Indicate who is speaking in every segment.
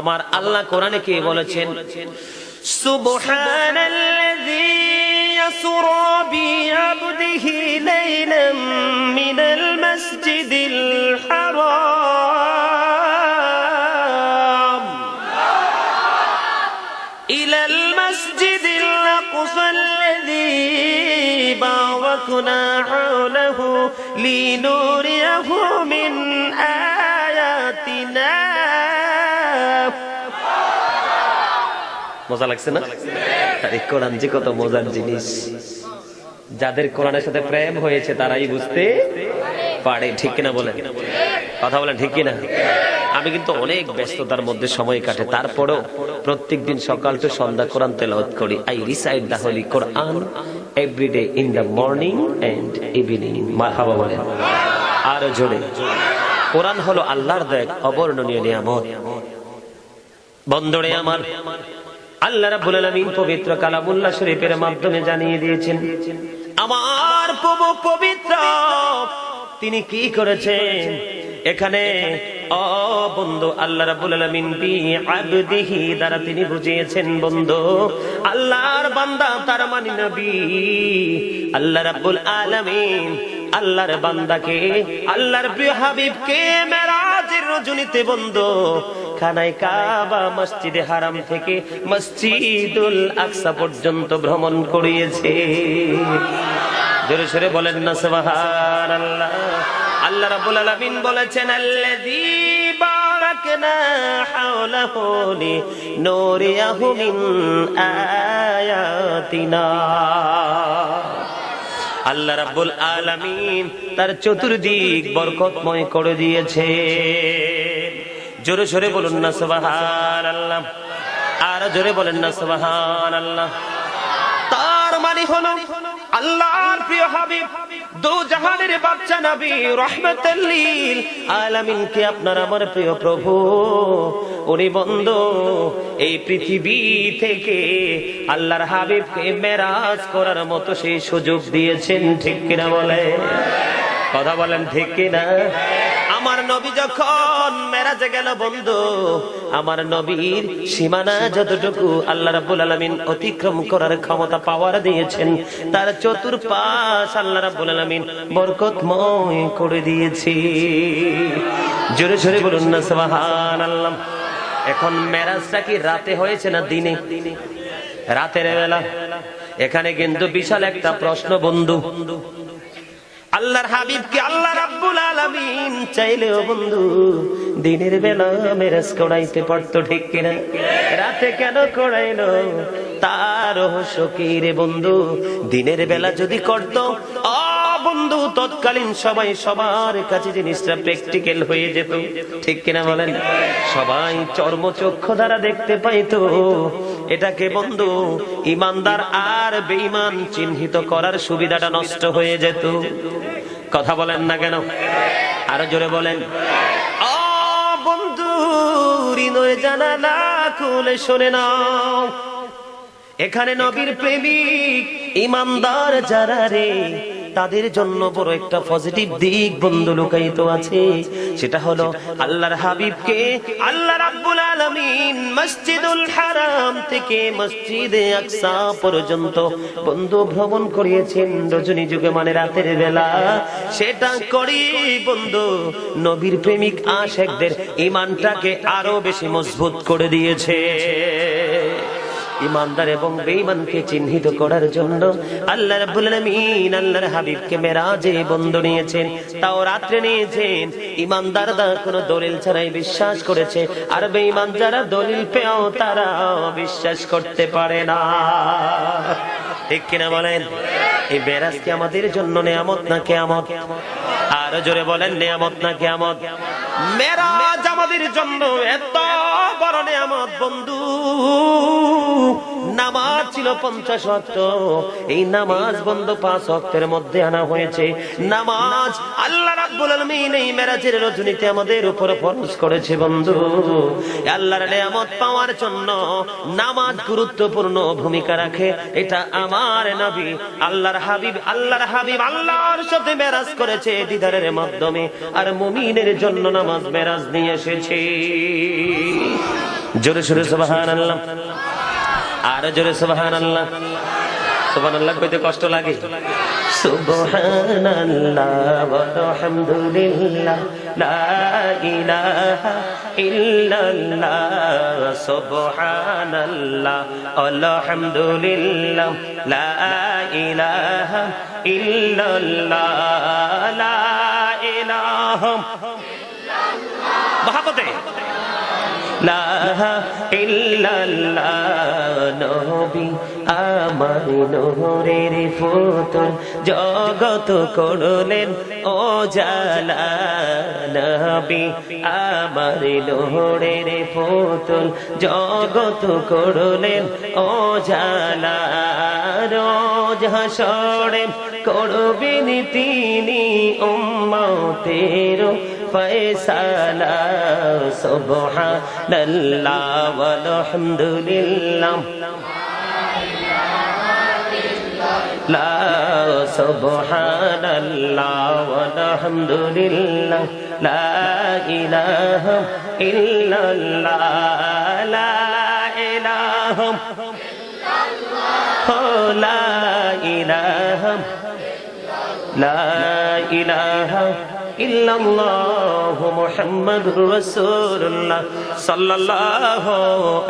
Speaker 1: আমার আল্লাহ কোরআনে কি বলেছেন? সুবহানাল্লাযী ইয়াসরা বিআবদিহি লাইলাম মিনাল মাসজিদিল হারাম ইলাল মাসজিদিল আকসাল্লাযী বারাকনা হাওলাহু লিনুরিয়াহু মিন আয়াতিনা। মজা লাগছে না? আরে কোরআন যে কত মজার জিনিস, যাদের কোরআনের সাথে প্রেম হয়েছে তারাই বুঝতে পারে। ঠিক কিনা বলেন? কথা বলেন ঠিক কিনা? আমি কিন্তু অনেক ব্যস্ততার মধ্যে সময় কাটে, তারপরেও প্রত্যেকদিন সকাল থেকে সন্ধ্যা কোরআন তেলাওয়াত করি। I recite the holy Quran everyday in the morning and evening. মারহাবা বলেন আরো জোরে। কোরআন হলো আল্লাহর দেয়া অবর্ণনীয় নিয়ামত। বন্ধুরে আমার, আল্লাহ রাব্বুল আলামিন পবিত্র কালামুল্লাহ শরীফের মাধ্যমে জানিয়ে দিয়েছেন আমার প্রভু পবিত্র, তিনি কি করেছেন এখানে। ও বন্ধু, আল্লাহ রাব্বুল আলামিন বি আবদিহি দ্বারা তিনি বুঝিয়েছেন বন্ধু আল্লাহর বান্দা, তার মানে নবী। আল্লাহ রাব্বুল আলামিন আল্লাহর বান্দাকে, আল্লাহর প্রিয় হাবিবকে মেরাজের রজনীতে বন্ধু খানায় কাবা মসজিদে হারাম থেকে মসজিদুল আকসা পর্যন্ত ভ্রমণ করিয়েছে। জোরে সোরে বলেন না সুবহানাল্লাহ। আল্লাহ রাব্বুল আলামিন বলেছেন আল্লাযী বারাকনা হাওলাহু লিনুরিয়াহু মিন আয়াতিনা। আল্লাহ রাব্বুল আলামিন তার চতুর্দিক বরকতময় করে দিয়েছে। জোরে সোরে বলুন না সুবহানাল্লাহ। আর জোরে বলেন না সুবহানাল্লাহ। তার মানে হলো আল্লাহর প্রিয় হাবিব দু জাহানের বাদশা নবী রাহমাতুল লিল আলামিনকে আপনার আমার প্রিয় প্রভু উনি বন্ধু এই পৃথিবী থেকে আল্লাহর হাবিবকে মেরাজ করার মতো সেই সুযোগ দিয়েছেন। ঠিক কিনা বলে? কথা বলেন ঠিক কিনা? আমার নবী যখন মেরাজে গেল বন্ধু, আমার নবীর সীমানা যতটুকু আল্লাহ রাব্বুল আলামিন অতিক্রম করার ক্ষমতা পাওয়ার দিয়েছেন, তার চতুর্পাশ আল্লাহ রাব্বুল আলামিন বরকতময় করে দিয়েছে। জোরে জোরে বলুন না সুবহানাল্লাহ। এখন মেরাজটা কি রাতে হয়েছে না দিনে? রাতের বেলা। এখানে কিন্তু বিশাল একটা প্রশ্ন বন্ধু। আল্লাহর হাবিবকে আল্লাহ রাব্বুল আলামিন চাইলেও বন্ধু দিনের বেলা মেরাজ করাইতে পারতো। ঠিক কিনা? রাতে কেন করাইলো? তার রহস্য কি রে বন্ধু? দিনের বেলা যদি করতো বন্ধু তৎকালীন সবাই সবার কাছে জিনিসটা প্র্যাকটিক্যাল হয়ে যেত। ঠিক কিনা বলেন? সবাই চর্মচক্ষু দ্বারা দেখতে পাইতো। এটাকে বন্ধু ইমানদার আর বেঈমান চিহ্নিত করার সুবিধাটা নষ্ট হয়ে যেত। কথা বলেন না কেন? আরো জোরে বলেন। ও বন্ধু, হৃদয় জানালা খুলে শোনে নাও, এখানে নবীর প্রেমিক ইমানদার যারা রে, তাদের জন্য বড় একটা পজিটিভ দিক বন্ধু লুকায়িত আছে। সেটা হলো আল্লাহর হাবিবকে আল্লাহ রাব্বুল আলামিন মসজিদুল হারাম থেকে মসজিদে আকসা পর্যন্ত বন্ধু ভ্রমণ করিয়েছেন রজনী যুগে, মানে রাতের বেলা। সেটা করি বন্ধু নবীর প্রেমিক আশিকদের ঈমানটাকে আরো বেশি মজবুত করে দিয়েছে। ইমানদার এবং বেঈমানকে চিহ্নিত করার জন্য আল্লাহ রাব্বুল আলামিন আল্লাহর হাবিবকে মেরাজে বন্ধু নিয়েছেন, তাও রাত্রে নিয়েছেন। ইমানদাররা কোনো দলিল ছাড়াই বিশ্বাস করেছে, আর বেঈমান যারা দলিল পেয়েও তারা বিশ্বাস করতে পারে না। ঠিক কিনা বলেন? এই মেরাজ কি আমাদের জন্য নিয়ামত না কিয়ামত? আরো জোরে বলেন, নিয়ামত না কিয়ামত? মেরাজ আমাদের জন্য এত বড় নিয়ামত বন্ধু। নামাজ ছিল 50 ওয়াক্ত, এই নামাজ বন্ধু 5 ওয়াক্তের মধ্যে আনা হয়েছে। নামাজ আল্লাহ রাব্বুল আলামিন এই মেরাজের রজনীতে আমাদের উপর ফরজ করেছে বন্ধু। আল্লাহর নিয়ামত পাওয়ার জন্য নামাজ গুরুত্বপূর্ণ ভূমিকা রাখে। এটা আমার নবী আল্লাহর হাবিব আল্লাহর সাথে মেরাজ করেছে দিদারের মাধ্যমে, আর মুমিনের জন্য নামাজ মেরাজ নিয়ে এসেছে। জোরে সোরে সুবহানাল্লাহ, আর জোরে সুবহানাল্লাহ। সুবহানাল্লাহ কইতে কষ্ট লাগে। সুবহানাল্লাহ ওয়ালহামদুলিল্লাহ লা ইলাহা ইল্লাল্লাহ, সুবহানাল্লাহ আলহামদুলিল্লাহ লা ইলাহা ইল্লাল্লাহ, লা ইলাহা মহাপতে লা ইল্লাল্লাহ। নবী আমার নূরের ফুতুল, জগত করলেন ও জালা। নবী আমার নূরের ফুতুল, জগত করলেন ও জালা। রোজ হাসরে করবেন তিনি উম্মতের ফয়সালা। সুবহানাল্লাহ ওয়ালহামদুলিল্লাহ লা, সুবহানাল্লাহ ওয়ালহামদুলিল্লাহ লা ইলাহা ইল্লাল্লাহ, লা ইলাহা লা ইলাহা লা ইলাহা ইল্লাল্লাহু মুহাম্মাদুর রাসূলুল্লাহ সাল্লাল্লাহু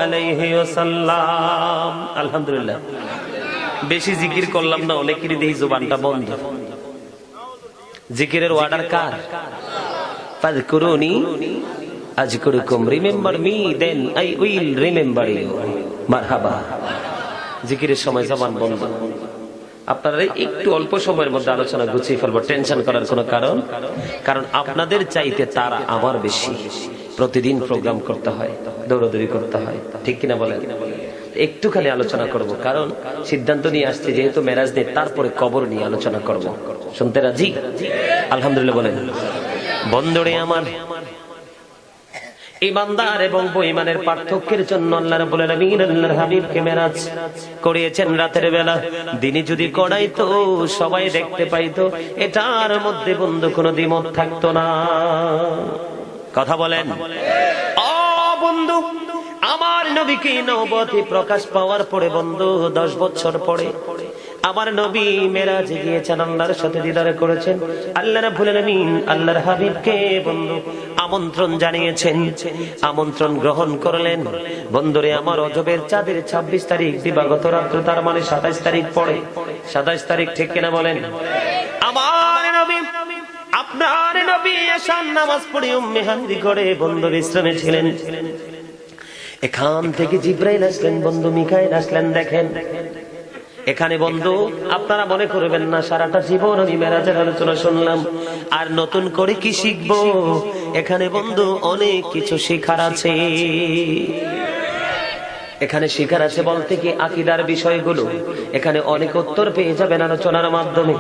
Speaker 1: আলাইহি ওয়াসাল্লাম। আলহামদুলিল্লাহ। বেশি জিকির করলাম না, অনেকেরই দেখি জবানটা বন্ধ। জিকিরের অর্ডার কার? ফাযকুরুনি আযকুরুকুম, remember me then I will remember you. মারহাবা। জিকিরের সময় জবান বন্ধ। আপনারা একটু অল্প সময়ের মধ্যে আলোচনা গুছিয়ে ফেলবো, টেনশন করার কোনো কারণ আপনাদের চাইতে তারা আমার বেশি। প্রতিদিন প্রোগ্রাম করতে হয়, দৌড়াদৌড়ি করতে হয়, ঠিক কিনা বলেন? একটুখানি আলোচনা করব, কারণ সিদ্ধান্ত নিয়ে আসছে যেহেতু মেরাজ নেই, তারপরে কবর নিয়ে আলোচনা করব। শুনতে রাজি? আলহামদুলিল্লাহ বলেন। বন্ধুরে আমার, ইমানদার এবং বেঈমানের পার্থক্যের জন্য আল্লাহ রাব্বুল আলামিন আল্লাহর হাবিবকে মেরাজ করিয়েছেন রাতের বেলা। দিনে যদি করাইতো সবাই দেখতে পাইতো, এটার মধ্যে বন্ধু কোনো দ্বিমত থাকতো না। কথা বলেন। ও বন্ধু, আমার নবীকে নবুয়তে প্রকাশ পাওয়ার পরে বন্ধু 10 বছর পরে আমার নবী মেরাজে গিয়েছেন, আল্লাহর সাথে দিদার করেছেন। আল্লাহ রাব্বুল আলামিন আল্লাহর হাবিবকে বন্ধু আমন্ত্রণ জানিয়েছেন, আমন্ত্রণ গ্রহণ করলেন। বন্ধুরে আমার, রজবের চাঁদের 26 তারিখ দিবাগত রাত্র, তার মানে 27 তারিখ পড়ে। 27 তারিখ, ঠিক কিনা বলেন? আমার নবী, আপনার নবী এশার নামাজ পড়ে উম্মে হামদি করে বন্ধু বিশ্রামে ছিলেন। এখান থেকে জিবরাইল আসলেন, বন্ধু মিকাইল আসলেন। দেখেন এখানে বন্ধু, আপনারা মনে করবেন না সারাটা জীবন আমি মেরাজের আলোচনা শুনলাম আর নতুন করে কি শিখবো। এখানে বন্ধু অনেক কিছু শেখার আছে। এখানে শিখার আছে বলতে কি, আকীদার বিষয়গুলো এখানে অনেক উত্তর পেয়ে যাবেন আলোচনার মাধ্যমে।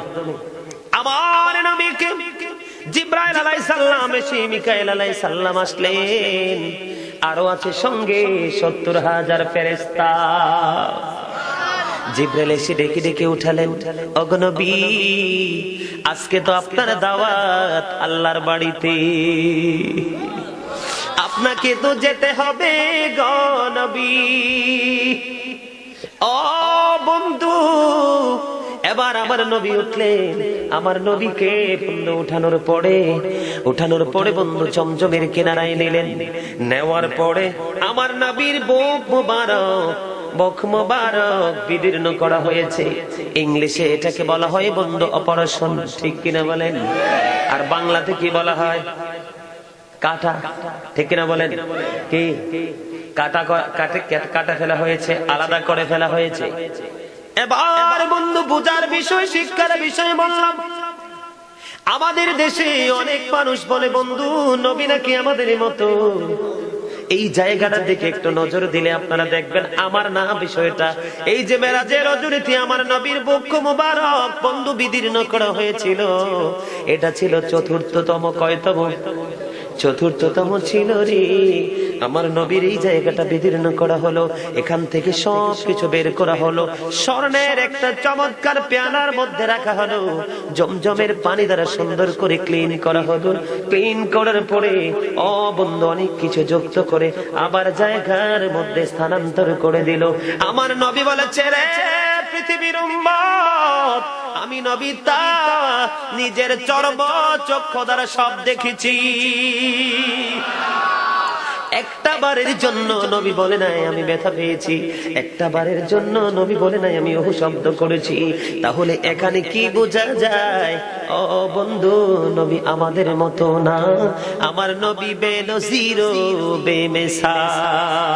Speaker 1: আমার নবীকে জিবরাইল আলাইহিস সালাম এসে মিকাইল আলাইহিস সালাম আসলেন, আরো আছে সঙ্গে 70,000 ফেরেশতা। জিবরাইল এসে ডেকে ডেকে উঠালেন, ওগো নবী, আজকে তো আপনার দাওয়াত আল্লাহর বাড়িতে, আপনাকে তো যেতে হবে গো নবী। ও বন্ধু, এবার আমার নবী উঠলেন। আমার নবীকে বন্ধু উঠানোর পরে বন্ধু জমজমের কিনারায় নিলেন। নেওয়ার পরে আমার নবীর বখ মোবারক বিদীর্ণ করা হয়েছে। ইংলিশে এটাকে বলা হয় বন্ধু অপারেশন, ঠিক কিনা বলেন? আর বাংলাতে কি বলা হয়? কাটা, ঠিক কিনা বলেন? কি কাটা ফেলা হয়েছে, আলাদা করে ফেলা হয়েছে। এবার বন্ধু বুঝার বিষয়, শিক্ষার বিষয় বললাম। আমাদের দেশে অনেক মানুষ বলে বন্ধু নবী নাকি আমাদের মতো। এই জায়গাটা দিকে একটু নজর দিলে আপনারা দেখবেন আমার না বিষয়টা। এই যে মেরাজের রজনীতে আমার নবীর বক্ষ মোবারক বন্ধু বিদীর্ণ করা হয়েছিল, এটা ছিল ৪র্থতম কয়তম? চতুর্থতম ছিল রে আমার নবীর এই জায়গাটা বিদীর্ণ করা হলো, এখান থেকে সব কিছু বের করা হলো, স্বর্ণের একটা চমৎকার পেয়ালার মধ্যে রাখা হলো, জমজমের পানি দ্বারা সুন্দর করে ক্লিন করা হলো। ক্লিন করার পরে বন্ধু অনেক কিছু যুক্ত করে আবার জায়গার মধ্যে স্থানান্তর করে দিল। আমার নবী বলেছে, রে পৃথিবীর উম্মত, আমি নবী তা নিজের চর্ম চক্ষু দ্বারা সব দেখেছি। একটা বারের জন্য নবী বলে নাই আমি ব্যথা পেয়েছি, একটা বারের জন্য নবী বলে নাই আমি ওহু শব্দ করেছি। তাহলে এখানে কি বোঝা যায়? ও বন্ধু, নবী আমাদের মতো না, আমার নবী বেনজির বেমিসাল।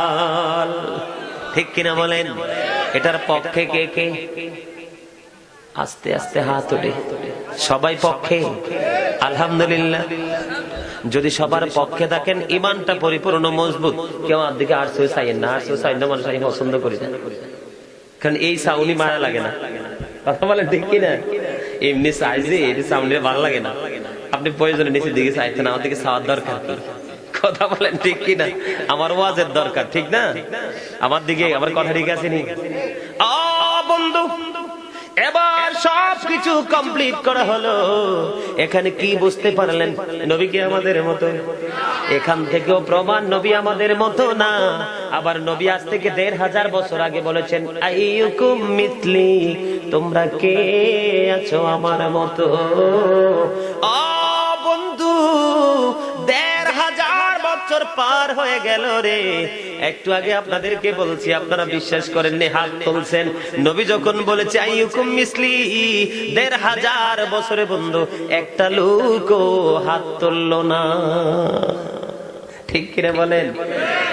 Speaker 1: ঠিক কিনা বলেন? এটার পক্ষে কে কে? আস্তে আস্তে হাত ওঠে। সবাই পক্ষে? আলহামদুলিল্লাহ। যদি সবার পক্ষে থাকেন, ইমানটা পরিপূর্ণ মজবুত, কেউ আর দিকে আর সই চাইেন না, আর সই চাই না, মানুষ পছন্দ করি না, কারণ এই সাউন্ডই মারা লাগে না। কথা বলেন ঠিক কিনা? এমনি চাইছে এই সাউন্ডে ভালো লাগে না, আপনি প্রয়োজনে নিচের দিকে চাইছেন, আমার দিকে চাওয়ার দরকার কি? কথা বলেন ঠিক কিনা? আমার ওয়াজের দরকার, ঠিক না? আমার দিকে আমার কথা ঠিক আছে নি? বন্ধু, এবার সবকিছু কমপ্লিট করা হলো। এখানে কি বুঝতে পারলেন? নবী কি আমাদের মতো? এখান থেকেও প্রমাণ নবী আমাদের মতো না। আবার নবী আজ থেকে ১৫০০ বছর আগে বলেছেন, আইয়ুকুম মিথলি, তোমরা কে আছো আমার মতো? বন্ধু, ১৫০০ বছর পার হয়ে গেল রে। একটু আগে আপনাদেরকে বলছি, আপনারা বিশ্বাস করেননি, হাত তুলছেন। নবী যখন বলেছে আইয়ুকুম মিসলি, ১৫০০ বছরে বন্ধু একটা লোকও হাত তুললো না। ঠিক কিনা বলেন?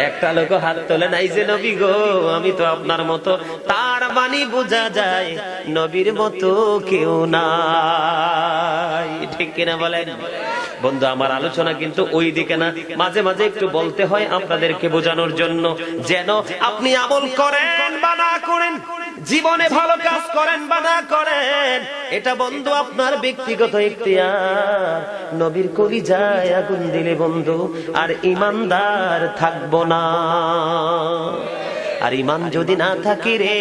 Speaker 1: একটা লোক হাত তোলে নাই যে নবী গো আমি তো আপনার মতো। তার মানে বোঝা যায় নবীর মতো কেউ নাই। ঠিক কিনা বলেন? বন্ধু, আমার আলোচনা কিন্তু ওই দিকে না, মাঝে মাঝে একটু বলতে হয় আপনাদেরকে বোঝানোর জন্য, যেন আপনি আমল করেন বা না করেন, জীবনে ভালো কাজ করেন বা না করেন, এটা বন্ধু আপনার ব্যক্তিগত ইখতিয়ার। নবীর কলিজায় আগুন দিলে বন্ধু আর ইমানদার থাকবো না। আর ইমান যদি না থাকে রে,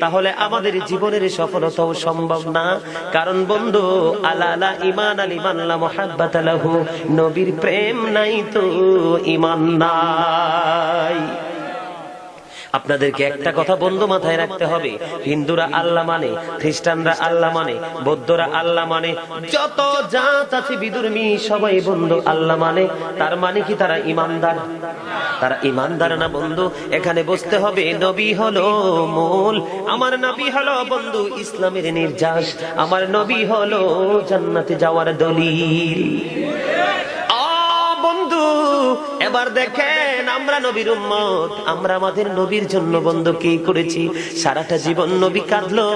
Speaker 1: তাহলে আমাদের জীবনের সফলতাও সম্ভব না। কারণ বন্ধু, আলা ইমান আল ইমান লা মুহাব্বাত লাহু, নবীর প্রেম নাই তো ইমান নাই। আপনাদেরকে একটা কথা বন্ধু মাথায় রাখতে হবে, হিন্দুরা আল্লাহ মানে, খ্রিস্টানরা আল্লাহ মানে, বৌদ্ধরা আল্লাহ মানে, যত জাত আছে বিধর্মী সবাই বন্ধু আল্লাহ মানে। তার মানে কি তারা ইমানদার? তারা ইমানদার না বন্ধু। এখানে বুঝতে হবে নবী হলো মূল, আমার নবী হলো বন্ধু ইসলামের নির্যাস, আমার নবী হলো জান্নাতে যাওয়ার দলিল। বন্ধু, এবার দেখেন আমরা নবীর উম্মত, আমরা আমাদের নবীর জন্য বন্ধু কি করেছি? সারাটা জীবন নবী কাঁদলো,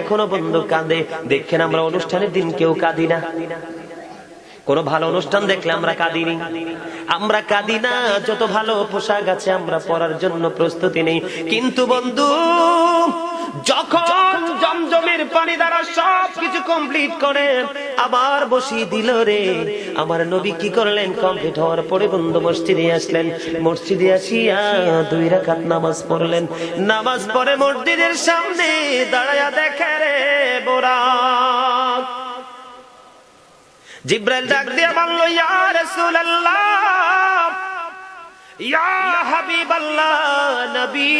Speaker 1: এখনো বন্ধু কাঁদে। দেখেন আমরা অনুষ্ঠানের দিন কেউ কাঁদি না, কোন ভালো অনুষ্ঠান দেখলে আমরা কাঁদিনি, আমরা কাঁদি না। যত ভালো পোশাক আছে আমরা পরার জন্য প্রস্তুতি নেই। কিন্তু বন্ধু, যখন জমজমের পানি দ্বারা সবকিছু কমপ্লিট করে আবার বসিয়ে দিল রে, আমার নবী কি করলেন? কমপ্লিট হওয়ার পরে বন্ধু মসজিদে আসলেন, মসজিদে আসিয়া 2 রাকাত নামাজ পড়লেন। নামাজ পড়ে মসজিদের সামনে দাঁড়ায়া দেখে রে বোরাক। জিব্রাইল ডাক দিয়ে বলল, ইয়া রাসূলুল্লাহ, ইয়া হাবিবাল্লাহ, নবী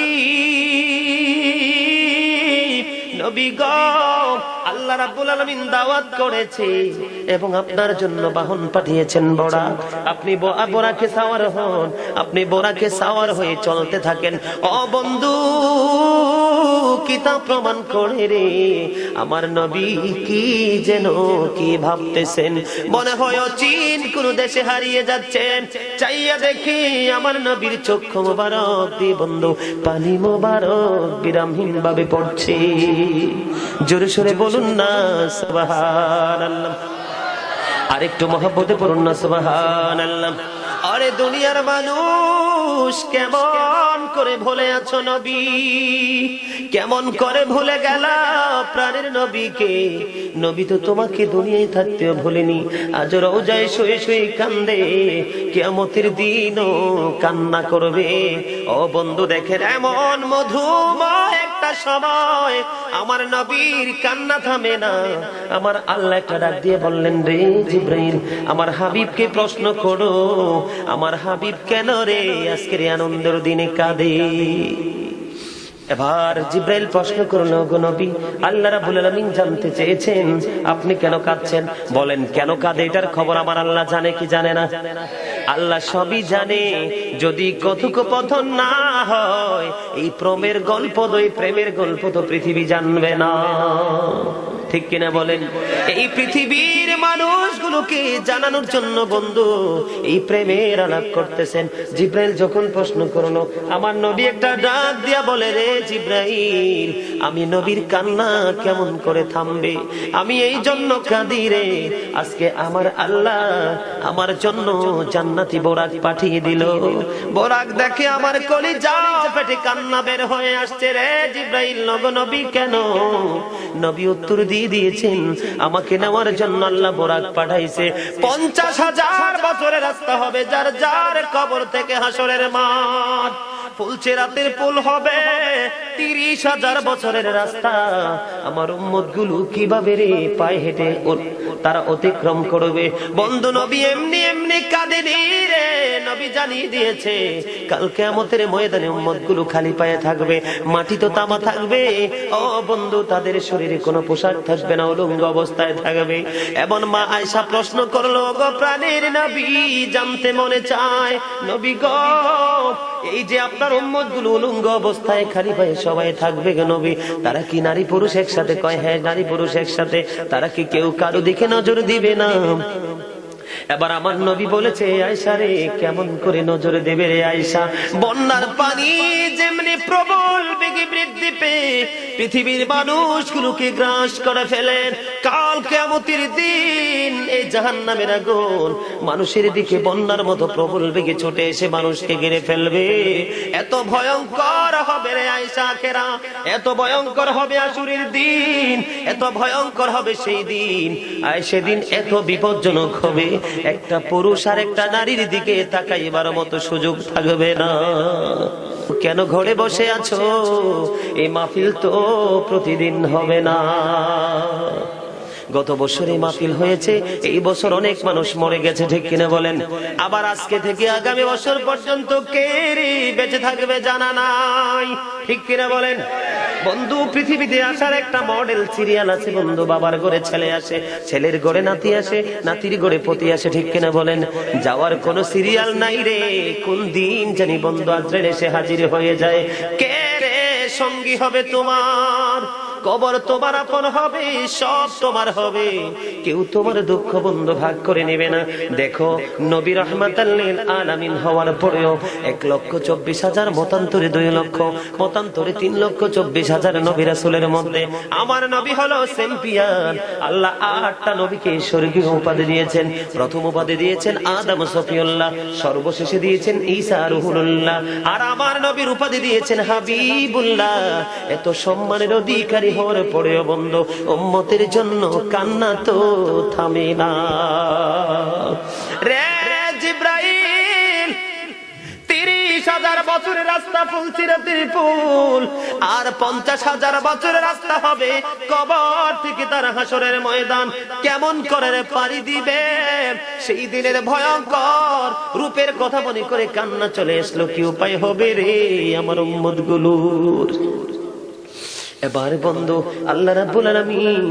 Speaker 1: নবী গো, আল্লাহ রাব্বুল আলামিন দাওয়াত করেছে এবং আপনার জন্য বাহন পাঠিয়েছেন বোরাক। আপনি বোরাকে সাওয়ার হন, আপনি বোরাকে সাওয়ার হয়ে চলতে থাকেন। ও বন্ধু, কিতাব প্রমাণ করে রে আমার নবী কি যেন কি ভাবতেছেন। মনে হয় চীন কোন দেশে হারিয়ে যাচ্ছেন। চাইয়া দেখি আমার নবীর চক্ষু মোবারক দিয়ে বন্ধু পানি মোবারক বিরামহীন ভাবে পড়ছে। জোরে সোরে বলুন না সুবহানাল্লাহ। আরেকটু মহব্বতে পড়ুন না সুবহানাল্লাহ। আরে দুনিয়ার মানুষ কেমন করে ভুলে আছো নবী, কেমন করে ভুলে গেল প্রাণের নবীকে। নবী তো তোমাকে দুনিয়ায় থাকতেও ভুলেনি, আজ রওজায় শুয়ে শুয়ে কান্দে, কিয়ামতের দিনও কান্না করবে। ও বন্ধু দেখেন, এমন মধুময় একটা সময় আমার নবীর কান্না থামে না। আমার আল্লাহ একটা ডাক দিয়ে বললেন, রে জিব্রাইল, আমার হাবিবকে প্রশ্ন করো, আমার হাবিব কেন রে আজকের আনন্দের দিনে কাঁদে। এবার জিব্রাইল প্রশ্ন করলো, গো নবী, আল্লাহ রাব্বুল আলামিন জানতে চেয়েছেন আপনি কেন কাঁদছেন, বলেন কেন কাঁদে। এটার খবর আমার আল্লাহ জানে কি জানে না? আল্লাহ সবই জানে। যদি কথোপকথন না হয়, এই প্রেমের গল্প তো পৃথিবী জানবে না, ঠিক কিনা বলেন? এই পৃথিবীর মানুষগুলোকে জানানোর জন্য বন্ধু এই প্রেমের আলাপ করতেছেন। জিব্রাইল যখন প্রশ্ন করলো, আমার নবী একটা ডাক দিয়া বলে, রে জিব্রাইল, আমি নবীর কান্না কেমন করে থামবে, আমি এই জন্য কাঁদি রে, আজকে আমার আল্লাহ আমার জন্য জান্নাতি বোরাক পাঠিয়ে দিল। বোরাক দেখে আমার কলিজা পেটে কান্না বের হয়ে আসছে। রে জিব্রাইল, নবী কেন? নবী উত্তর দিয়েছেন, আমাকে নেওয়ার জন্য আল্লাহ বোরাক পাঠাইছে। 50,000 বছরের রাস্তা হবে, যার যার কবর থেকে হাসরের মাঠ। ফুলচেরাতের পুল হবে 30,000 বছরের রাস্তা। আমার উম্মত গুলো কিভাবে রে পায়ে হেঁটে তারা অতিক্রম করবে? বন্ধু নবী এমনি এমনি কাঁদেনি রে, নবী জানিয়ে দিয়েছে কাল কিয়ামতের ময়দানে উম্মত গুলো খালি পায়ে থাকবে, মাটি তো তামা থাকবে। ও বন্ধু, তাদের শরীরে কোনো পোশাক থাকবে না, উলঙ্গ অবস্থায় থাকবে। এমন মা আয়েশা প্রশ্ন করলো, গো প্রাণের নবী, জানতে মনে চায় নবী গো, এই যে আপনার উম্মত গুলো উলঙ্গ অবস্থায় খালি পায়ে সবাই থাকবে গো নবী, তারা কি নারী পুরুষ একসাথে? কয় হ্যাঁ, নারী পুরুষ একসাথে। তারা কি কেউ কারো দিকে নজর দিবে না? এবার আমার নবী বলেছে, আয়েশা রে, কেমন করে নজর দেবে রে আয়েশা? বন্যার পানি যেমনি প্রবল বেগে বৃদ্ধি পেয়ে পৃথিবীর মানুষগুলোকে গ্রাস করে ফেলেন, কাল কিয়ামতের দিন এই জাহান্নামের আগুন মানুষের দিকে বন্যার মতো প্রবল বেগে ছুটে এসে মানুষকে ঘিরে ফেলবে। এত ভয়ঙ্কর হবে রে আয়েশা আখেরা, এত ভয়ঙ্কর হবে আসুরের দিন, এত ভয়ঙ্কর হবে সেই দিন। আর সেদিন এত বিপজ্জনক হবে, একটা পুরুষ আর একটা নারীর দিকে তাকাইবার মতো সুযোগ থাকবে না। কেন ঘরে বসে আছো? এই মাহফিল তো প্রতিদিন হবে না। গত বছরে মাহফিল হয়েছে, এই বছর অনেক মানুষ মরে গেছে, ঠিক কিনা বলেন? আবার আজকে থেকে আগামী বছর পর্যন্ত কে বেঁচে থাকবে জানা নাই, ঠিক কিনা বলেন? বন্ধু, পৃথিবীতে আসার একটা মডেল সিরিয়াল আছে বন্ধু। বাবার ঘরে ছেলে আসে, ছেলের ঘরে নাতি আসে, নাতির ঘরে পতি আসে, ঠিক কিনা বলেন? যাওয়ার কোন সিরিয়াল নাই রে, কোন দিন জানি বন্ধু আজরাইল এসে হাজির হয়ে যায়। কে রে সঙ্গী হবে তোমার? কবর তোমার আপন হবে, সব তোমার হবে, কেউ তোমার দুঃখ বন্ধু ভাগ করে নেবে না। দেখো, নবী রাহমাতাল লিল আলামিন হওয়ার পরেও 1,24,000 মতান্তরে 2 লক্ষ, মতান্তরে 3,24,000 নবী রাসূলের মধ্যে আমার নবী হলো চ্যাম্পিয়ন। আল্লাহ 8টা নবীকে স্বর্গীয় উপাধি দিয়েছেন। প্রথম উপাধি দিয়েছেন আদম সফিউল্লাহ, সর্বশেষে দিয়েছেন ঈসা রুহুল্লাহ, আর আমার নবীর উপাধি দিয়েছেন হাবিবুল্লাহ। এত সম্মানের অধিকারী হওয়ার পরেও বন্ধু উম্মতের জন্য কান্না তো থামে না রে জিব্রাইল। 30,000 বছরের রাস্তা ফুলসিরাতের পুল, আর 50,000 বছরের রাস্তা হবে কবর থেকে তার হাসরের ময়দান। কেমন করে পাড়ি দিবে সেই দিনের ভয়ঙ্কর রূপের কথা মনে করে কান্না চলে আসলো। কি উপায় হবে রে আমার উম্মত গুলোর? এবার বন্ধু আল্লাহ রাব্বুল আলামিন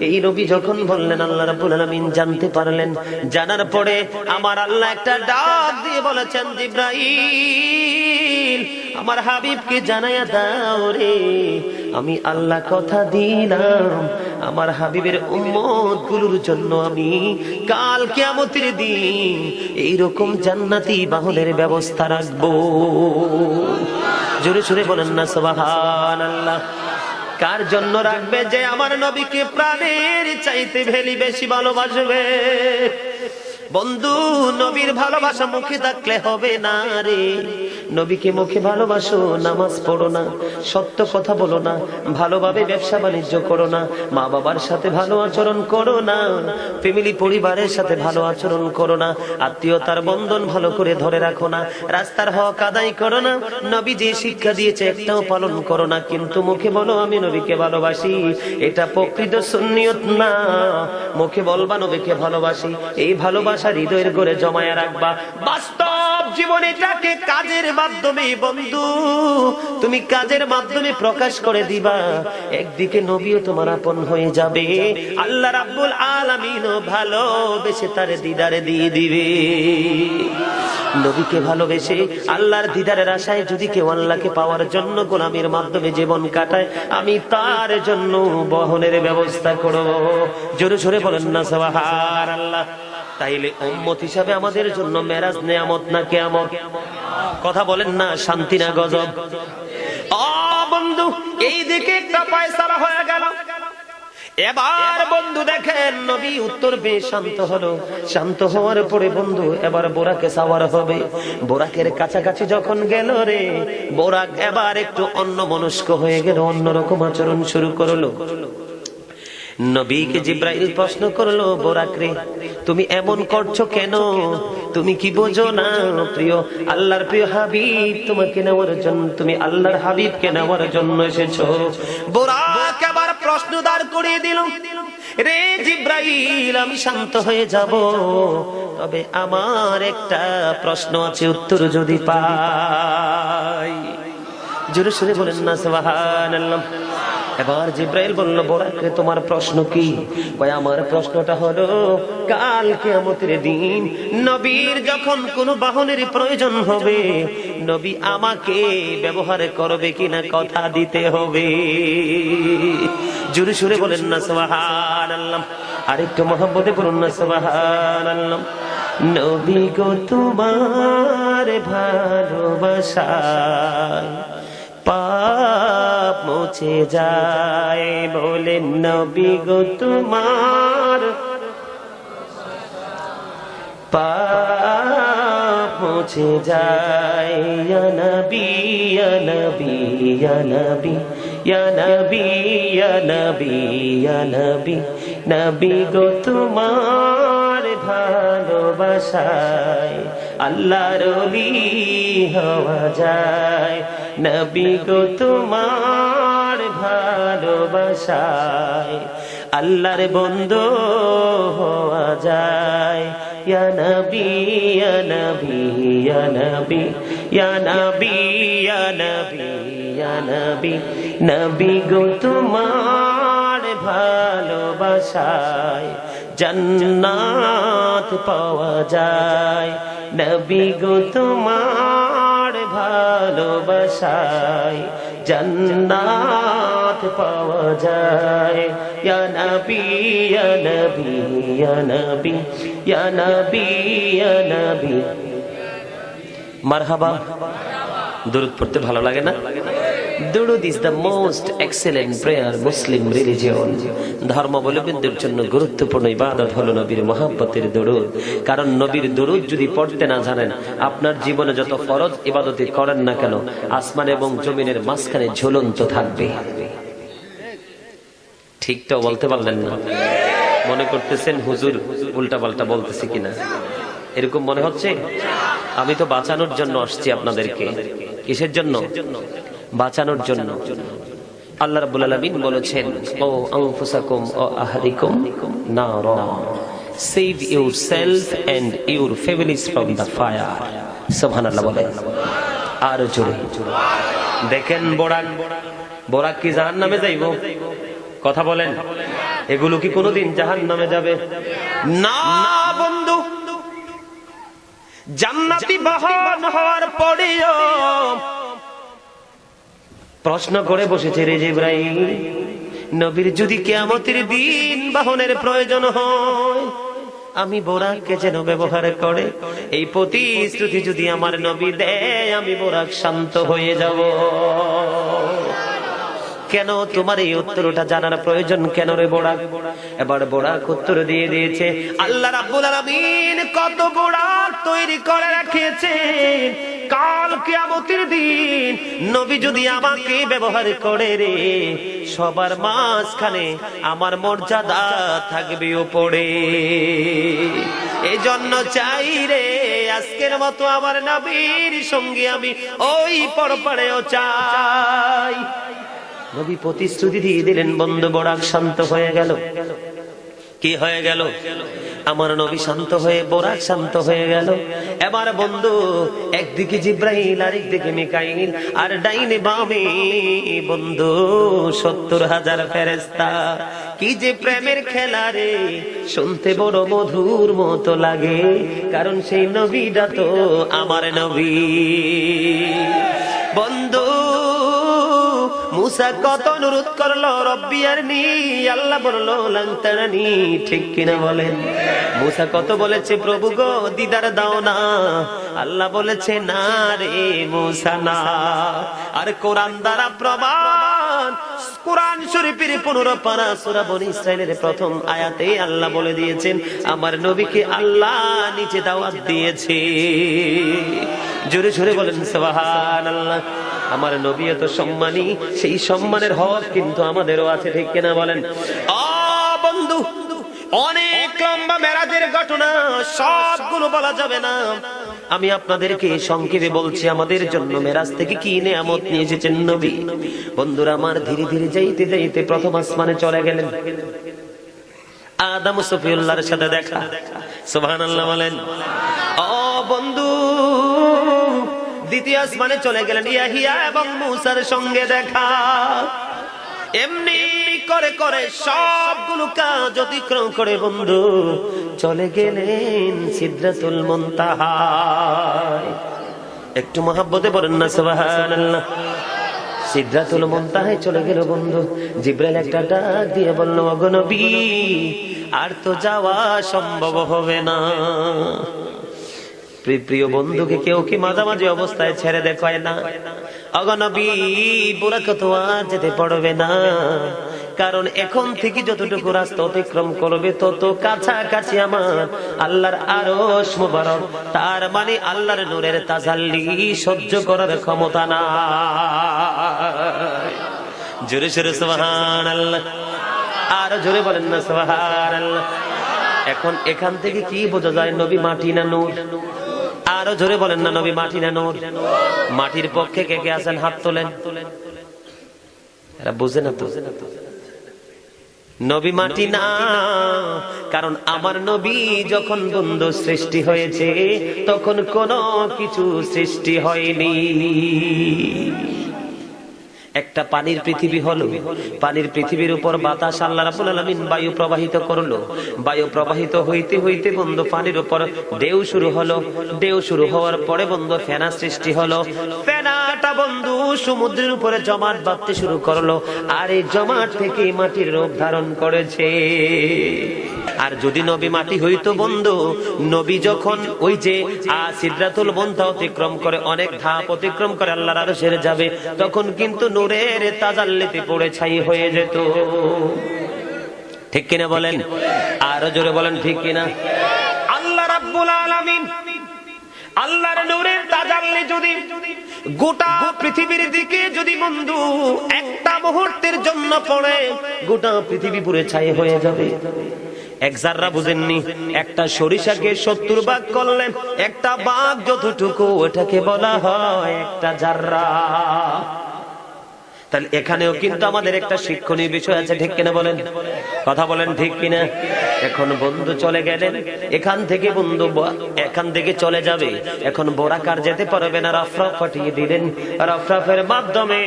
Speaker 1: এই নবী যখন বললেন, আল্লাহ রাব্বুল আলামিন জানতে পারলেন। জানার পরে আমার আল্লাহ একটা ডাক দিয়ে বলেছেন, জিব্রাইল, আমার হাবিবকে জানায়া দাও রে, আমি আল্লাহ কথা দিলাম আমার হাবিবের উম্মত গুলোর জন্য আমি কাল কিয়ামতের দিন এইরকম জান্নাতি বাহনের ব্যবস্থা রাখবো। জোরে জোরে বলেন না সুবহানাল্লাহ। কার জন্য রাখবে? যে আমার নবীকে প্রাণের চাইতে বেশি ভালোবাসবে। বন্ধু, নবীর ভালোবাসা মুখে থাকলে হবে না রে। নবীকে মুখে ভালোবাসো, নামাজ পড়ো না, সত্য কথা বলো না, ভালোভাবে ব্যবসা বাণিজ্য করো না, মা বাবার সাথে ভালো আচরণ করো না, ফ্যামিলি পরিবারের সাথে ভালো আচরণ করো না, আত্মীয়তার বন্ধন ভালো করে ধরে রাখো না, রাস্তার হক আদায় করো না, নবী যে শিক্ষা দিয়েছে একটাও পালন করো না, কিন্তু মুখে বলো আমি নবীকে ভালোবাসি। এটা প্রকৃত সুন্নিয়ত না। মুখে বলবা নবীকে ভালোবাসি, এই ভালোবাসা হৃদয়ের করে জমায়া রাখবা। বাস্তব জীবনটাকে কাজের মাধ্যমে বন্ধু তুমি কাজের মাধ্যমে প্রকাশ করে দিবা। একদিকে নবীও তোমার আপন হয়ে যাবে, আল্লাহ রাব্বুল আলামিনও ভালোবেসে তার দিদারে দিয়ে দিবে। নবীকে ভালোবেসে আল্লাহর দিদারের আশায় যদি কেউ আল্লাহকে পাওয়ার জন্য গোলামির মাধ্যমে জীবন কাটায়, আমি তার জন্য বহনের ব্যবস্থা করব। জোরে জোরে বলেন না সুবহানাল্লাহ। তাইলে উম্মত হিসাবে আমাদের জন্য মেরাজ নেয়ামত না কিয়ামত? কথা বলেন না, শান্তি না গজব? ও বন্ধু, এই দিকে একটা ফয়সালা হয়ে গেল। এবার বন্ধু দেখেন, নবী উত্তর পেয়ে শান্ত হলো। শান্ত হওয়ার পরে বন্ধু এবার বোরাকে সাওয়ার হবে। বোরাকের কাছাকাছি যখন গেল রে, বোরাক এবার একটু অন্যমনস্ক হয়ে গেল, অন্যরকম আচরণ শুরু করলো। নবীকে জিব্রাইল প্রশ্ন করলো, বোরাক রে তুমি এমন করছো কেন? তুমি কি বোঝো না প্রিয় আল্লাহর প্রিয় হাবিব তোমাকে নেওয়ার জন্য, তুমি আল্লাহর হাবিবকে নেওয়ার জন্য এসেছো। বোরাক আবার প্রশ্ন দাঁড় করিয়ে দিল, রে জিব্রাইল আমি শান্ত হয়ে যাব, তবে আমার একটা প্রশ্ন আছে, উত্তর যদি পাই। জোরে সুরে বলেন না সুবহানাল্লাহ। এবার জিব্রাইল বলল, বোরাকে তোমার প্রশ্ন কি? ভাই আমার প্রশ্নটা হলো, কাল কিয়ামতের দিন নবীর যখন কোনো বাহনের প্রয়োজন হবে, নবী আমাকে ব্যবহার করবে কিনা কথা দিতে হবে। জোরে সুরে বলেন না সুবহানাল্লাহ। আরেকটু মহব্বতে বলুন না সুবহানাল্লাহ। নবী গো তোমার ভালোবাসায় পাপ মুছে যায়, বলেন নবী গো তোমার পাপ মুছে যায়। ইয়া নবী ইয়া নবী ইয়া নবী ইয়া নবী ইয়া নবী ইয়া নবী, নবী গো তোমার ভালোবাসায় আল্লাহর ওলি হওয়া যায়। নবী গো তোমার ভালোবাসায় আল্লাহর বন্ধু হওয়া যায়। ইয়া নবী ইয়া নবী ইয়া নবী ইয়া নবী ইয়া নবী ইয়া নবী, নবী গো তোমার ভালোবাসায় জান্নাত পাওয়া যায়। নবী গো তোমার ভালোবাসায় জান্নাত পাওয়া যায়। ইয়া নবী ইয়া নবী ইয়া নবী ইয়া নবী ইয়া নবী। মারহাবা। দুরূদ পড়তে ভালো লাগে না? দুরূদ is the most excellent prayer Muslim religion. ধর্মাবলম্বীদের জন্য গুরুত্বপূর্ণ ইবাদত হলো নবীর মহব্বতের দুরূদ। কারণ নবীর দুরূদ যদি পড়তে না জানেন, আপনার জীবনে যত ফরজ ইবাদত করেন না কেন, আসমান এবং জমিনের মাঝখানে ঝুলন্ত থাকবে। ঠিক তো বলতে পারলেন না? মনে করতেছেন হুজুর উল্টা পাল্টা বলতেছি কিনা, এরকম মনে হচ্ছে? আমি তো বাঁচানোর জন্য আসছি আপনাদেরকে। কিসের জন্য? বাঁচানোর জন্য। আল্লাহ রাব্বুল আলামিন বলেছেন, ও আনফুসাকুম ও আহলিকুম নারা, save yourself and your families from the fire. সুবহানাল্লাহ বলেন আর জোরে। দেখেন বোরাক কি জাহান্নামে যাইব? কথা বলেন, এগুলো কি কোনোদিন জাহান্নামে যাবে? না বন্ধু, জান্নাতি বাহন হওয়ার পরেও প্রশ্ন করে বসেছে রে জিবরাইল, নবীর যদি কিয়ামতের দিন বাহনের প্রয়োজন হয়, আমি বোরাককে যেন ব্যবহার করে। এই প্রতিশ্রুতি যদি আমার নবী দেয়, আমি বোরাক শান্ত হয়ে যাব। কেন তোমার এই উত্তরটা জানার প্রয়োজন কেন রে বোরাক? এবার বোরাক উত্তর দিয়ে দিয়েছে, আল্লাহ রাব্বুল আলামিন কত বোরাক তৈরি করে রেখেছেন, কাল কিয়ামতের দিন নবী যদি আমাকে ব্যবহার করে রে, সবার মাঝখানে আমার মর্যাদা থাকবে উপরে। এই জন্য চাই রে আজকের মতো আমার নবীর সঙ্গে আমি ওই পরপারেও চাই। নবী প্রতিশ্রুতি দিয়ে দিলেন। বন্ধু বোরাক শান্ত হয়ে গেল। কি হয়ে গেল? আমার নবী শান্ত হয়ে বোরাক শান্ত হয়ে গেল। এবার বন্ধু একদিকে জিব্রাইল আর একদিকে মিকাইল আর ডাইনে বামে বন্ধু ৭০,০০০ ফেরেশতা। কি যে প্রেমের খেলা রে, শুনতে বড় মধুর মতো লাগে, কারণ সেই নবীটা তো আমার নবী। বন্ধু মুসা কত অনুরোধ করলো, রব্বি আরনি, আল্লাহ বললো লান তারানি। ঠিক কিনা বলেন? মুসা কত বলেছে, প্রভু গো দিদার দাও না, আল্লাহ বলেছে না রে মুসা না। আর কোরআন দ্বারা প্রমাণ, কোরআন শরীফের ১৫ পারা সূরা বনী ইসরাঈলের প্রথম আয়াতে আল্লাহ বলে দিয়েছেন আমার নবীকে আল্লাহ নিচে দাওয়াত দিয়েছে। জোরে জোরে বলেন সুবহানাল্লাহ। আমার নবী এত সম্মানী, সেই সম্মানের হক কিন্তু আমাদেরও আছে। ঠিক কিনা বলেন? বন্ধু অনেক লম্বা মেরাজের ঘটনা, সবগুলো বলা যাবে না। আমি আপনাদেরকে সংক্ষেপে বলছি আমাদের জন্য মেরাজ থেকে কি নিয়ামত নিয়ে এসেছেন নবী। বন্ধুরা আমার, ধীরে ধীরে যাইতে যাইতে প্রথম আসমানে চলে গেলেন। আদম সফিউল্লাহর সাথে দেখা। সুবহানাল্লাহ বলেন। বন্ধু দ্বিতীয় আসমানে চলে গেলেন, ইয়াহিয়া এবং মূসার সঙ্গে দেখা। এমনি করে করে সবগুলো কাজ অতিক্রম করে বন্ধু চলে গেলেন সিদরাতুল মুনতাহা। একটু মহব্বতে বলেন না সুবহানাল্লাহ। সিদরাতুল মুনতাহায় চলে গেল বন্ধু। জিবরাইল একটা ডাক দিয়ে বলল, ওগো নবী আর তো যাওয়া সম্ভব হবে না। প্রিয় বন্ধুকে কেউ কি মাঝামাঝি অবস্থায় ছেড়ে দেখায় না? ওগো নবী বোরাক তো আর যেতে পারবে না, কারণ এখন থেকে যতটুকু রাস্তা অতিক্রম করবে তত কাছাকাছি আমার আল্লাহর আরশ মুবারক, তার মানে আল্লাহর নূরের তাজাল্লি সহ্য করার ক্ষমতা না। জোরে জোরে সুবহানাল্লাহ। আর জোরে বলেন না সুবহানাল্লাহ। এখন এখান থেকে কি বোঝা যায় নবী মাটি না নূর? আরো জোরে বলেন না নবী মাটি না নূর? মাটির পক্ষে কে কে আছেন হাত তোলেন। এরা বুঝে না তো নবী মাটি না, কারণ আমার নবী যখন বন্ধু সৃষ্টি হয়েছে তখন কোনো কিছু সৃষ্টি হয়নি। একটা পানির পৃথিবী হলো, পানির পৃথিবীর উপর বাতাস আল্লাহ রাব্বুল আলামিন বায়ু প্রবাহিত করলো। বায়ু প্রবাহিত হইতে হইতে বন্ধু পানির উপর ঢেউ শুরু হলো। ঢেউ শুরু হওয়ার পরে বন্ধু ফেনা সৃষ্টি হলো। ফেনাটা বন্ধু সমুদ্রের উপরে জমাট বাঁধতে শুরু করলো, আর এই জমাট থেকে মাটির রূপ ধারণ করেছে। আর যদি নবী মাটি হইতো বন্ধু, নবী যখন ওই যে সিদরাতুল মুনতাহা অতিক্রম করে, অনেক ধাপ অতিক্রম করে আল্লাহর আরশের যাবে, তখন কিন্তু নূরের তাজাল্লিতে পড়ে ছাই হয়ে যেত। ঠিক কিনা বলেন? আরো জোরে বলেন ঠিক কিনা? আল্লাহ রাব্বুল আলামিন আল্লাহর নূরের তাজাল্লি যদি গোটা পৃথিবীর দিকে যদি বন্ধু একটা মুহূর্তের জন্য পড়ে, গোটা পৃথিবী পুরো ছাই হয়ে যাবে। এক জাররা বুঝেননি? একটা সরিষাকে ৭০ ভাগ করলেন, একটা ভাগ যতটুকু ওটাকে বলা হয় একটা জাররা। তাহলে এখানেও কিন্তু আমাদের একটা শিক্ষণীয় বিষয় আছে। ঠিক কিনা বলেন? কথা বলেন ঠিক কিনা? এখন বন্ধু চলে গেলেন এখান থেকে, বন্ধু এখান থেকে চলে যাবে। এখন বোরাকার যেতে পারবে না, রফরফ পাঠিয়ে দিলেন। রফরফের মাধ্যমে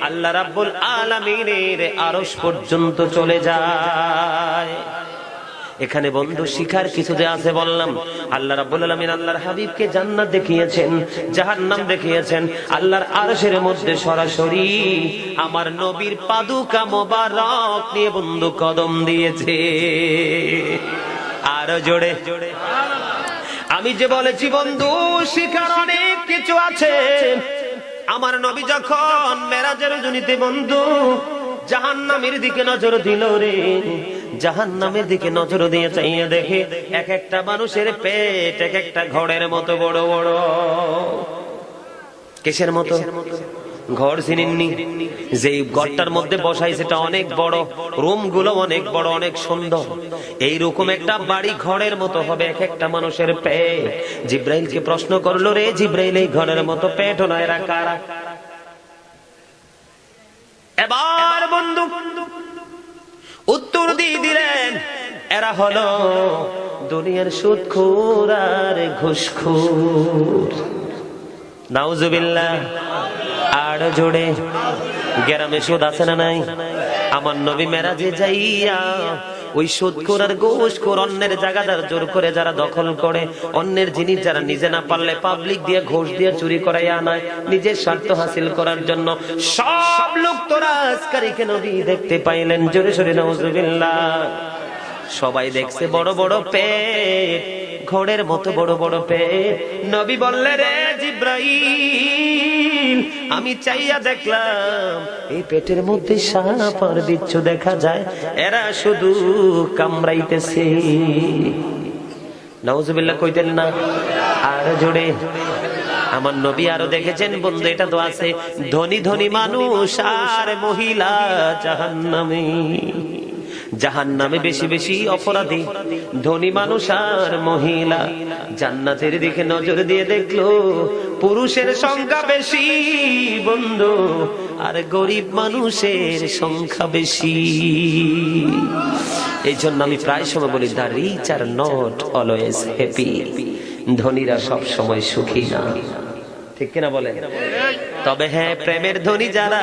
Speaker 1: আল্লাহ রাব্বুল আলামিনের আরশ পর্যন্ত চলে যায়। এখানে বন্ধু শিখার কিছু যে আছে বললাম। আল্লাহ রাব্বুল আলামিন আল্লাহর হাবিবকে জান্নাত দেখিয়েছেন, জাহান্নাম দেখিয়েছেন। আল্লাহর আরশের মধ্যে সরাসরি আমার নবীর পাদুকা মোবারক নিয়ে বন্ধু কদম দিয়েছে। আরো জোরে আমি যে বলেছি বন্ধু, শিখার অনেক কিছু আছে। আমার নবী যখন মেরাজের রজনীতে বন্ধু জাহান্নামের দিকে নজর দিল রে, জাহান্নামের দিকে নজর দিয়ে চাইয়ে দেখে এক একটা মানুষের পেট এক একটা ঘরের মতো বড় বড়। কিসের মতো? ঘর চিনেননি? যে ঘরটার মধ্যে বসাই সেটা অনেক বড়, রুম গুলো অনেক বড়, অনেক সুন্দর। এইরকম একটা বাড়ি ঘরের মতো হবে এক একটা মানুষের পেট। জিব্রাইলকে প্রশ্ন করলো, রে জিব্রাইল, এই ঘরের মতো পেট হলো এরা কারা? এবার বন্ধু উত্তর দিয়ে দিলেন, এরা হলো দুনিয়ার সুদখোর আর ঘুষখোর। নাউজুবিল্লাহ। আর জোরে, গ্রামে সুদ আছে না নাই? আমার নবী মেরাজে যাইয়া ওই সুদখোর আর ঘুষখোর অন্যের জায়গাদার জোর করে যারা দখল করে, অন্যের জিনিস যারা নিজে না পারলে পাবলিক দিয়ে ঘুষ দিয়ে চুরি করাইয়া আনায় নিজের স্বার্থ হাসিল করার জন্য, সব লোক তোরা আজকারিকে নবী দেখতে পাইলেন। জোরে সরে নাউজুবিল্লাহ। সবাই দেখছে বড় বড় পেট, ঘোড়ের মতো বড় বড় পেট। নবী বললেন, রে জিব্রাইল, আমি চাইয়া দেখলাম এই পেটের মধ্যে সাপ আর বিচ্ছু দেখা যায়, এরা শুধু কামড়াইতেছে। নাউজুবিল্লাহ কইতেন না? আর জোরে। আমার নবী আরো দেখেছেন বন্ধু, এটা তো আছে, ধনী ধনী মানুষ আর মহিলা জাহান্নামে। জাহান্নামে বেশি বেশি অপরাধী ধনী মানুষ আর মহিলা। জান্নাতের দিকে নজর দিয়ে দেখলো পুরুষের সংখ্যা বেশি বন্ধু, আর গরিব মানুষের সংখ্যা বেশি। এই জন্য আমি প্রায় সময় বলি, the rich are not always happy. ধনীরা সব সময় সুখী না, ঠিক কিনা বলেন? তবে হ্যাঁ, প্রেমের ধনী যারা,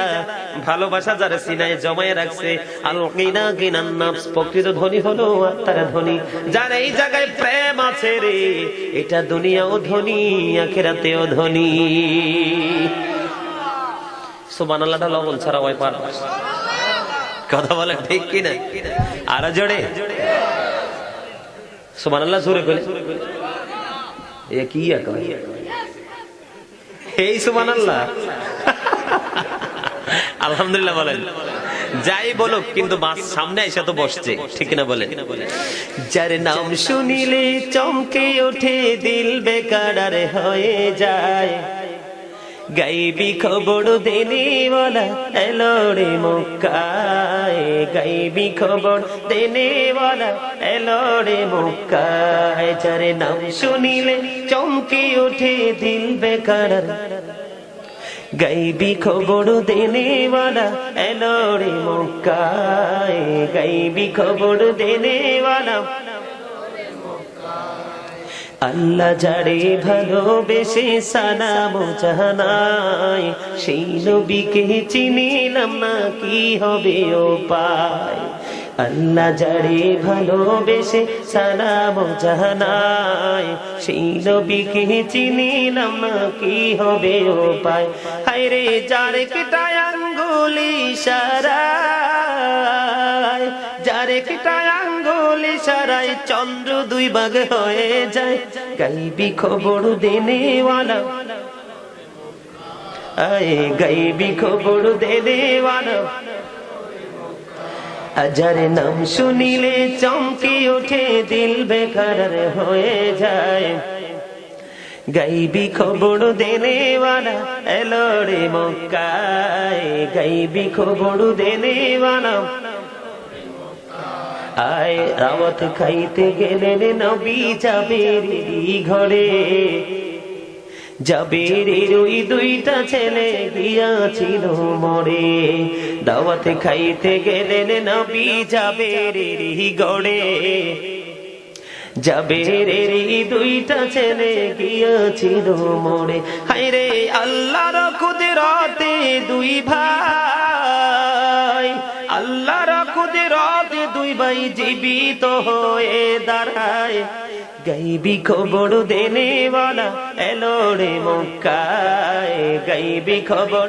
Speaker 1: ভালোবাসা যারা সিনায় জমায়ে রাখছে, আল গিনা গিনান নাফস, প্রকৃত ধনী হলো আত্মার ধনী। যার এই জায়গায় প্রেম আছে রে, এটা দুনিয়াও ধনী আখিরাতেও ধনী। সুবহানাল্লাহটা লবণ ছাড়া হয় পার, কথা বলে ঠিক কিনা? আর জোরে সুবহানাল্লাহ জোরে বলে, এ কি এখন এই সুবহানাল্লাহ আলহামদুলিল্লাহ বলেন। যাই বলুক, কিন্তু সামনে এসে তো বসছে, ঠিক না বলেন? যার নাম শুনিলে চমকে ওঠে দিল বেকার হয়ে যায়, গাইবি খবর দেনেওয়ালা এলো রে মক্কায়, গাইবি খবর দেনেওয়ালা এলো রে মক্কায়। যার নাম শুনিলে চমকে ওঠে দিল বেকার, গাইবি খবর দেনেওয়ালা এলো রে মক্কায়, গাইবি খবর দেনেওয়ালা। আল্লাহ যারে ভালোবেসে সালাম জানাই, সেই নবীকে চিনিলাম না, কি হবে উপায়? আল্লাহ যারে ভালোবেসে সালাম জানাই, সেই নবীকে চিনিলাম না, কি হবে উপায়? হায়রে যারে কেটায় আঙ্গুল ইশারায়, যারে কেটায় আঙ্গুল ইশারায় চন্দ্র দুই ভাগ হয়ে যায়, গাইবি খবর দেনেওয়ালা, আয় গাইবি খবর দেনেওয়ালা। যার নাম শুনিলে চমকে ওঠে দিল বেকার হয়ে যায়, গাইবি খবর দেনেওয়ালা এলো রে মক্কায়, গাইবি খবর দেনেওয়ালা। আয় রাওয়াত খাইতে গেলেন নবী জাবেরের ঘরে, জাবেরের ওই দুইটা ছেলে গিয়াছিল মরে। দাওয়াতে খাইতে গেলেন নবী জাবেরের ঘরে, জাবেরের দুইটা ছেলে গিয়াছিল মরে। হায়রে আল্লাহর কুদরতে দুই ভাই, আল্লাহর কুদরতে দুই ভাই জীবিত হয়ে দাঁড়ায়, গাইবি খবর দেনেওয়ালা এলো রে মক্কায়, গাইবি খবর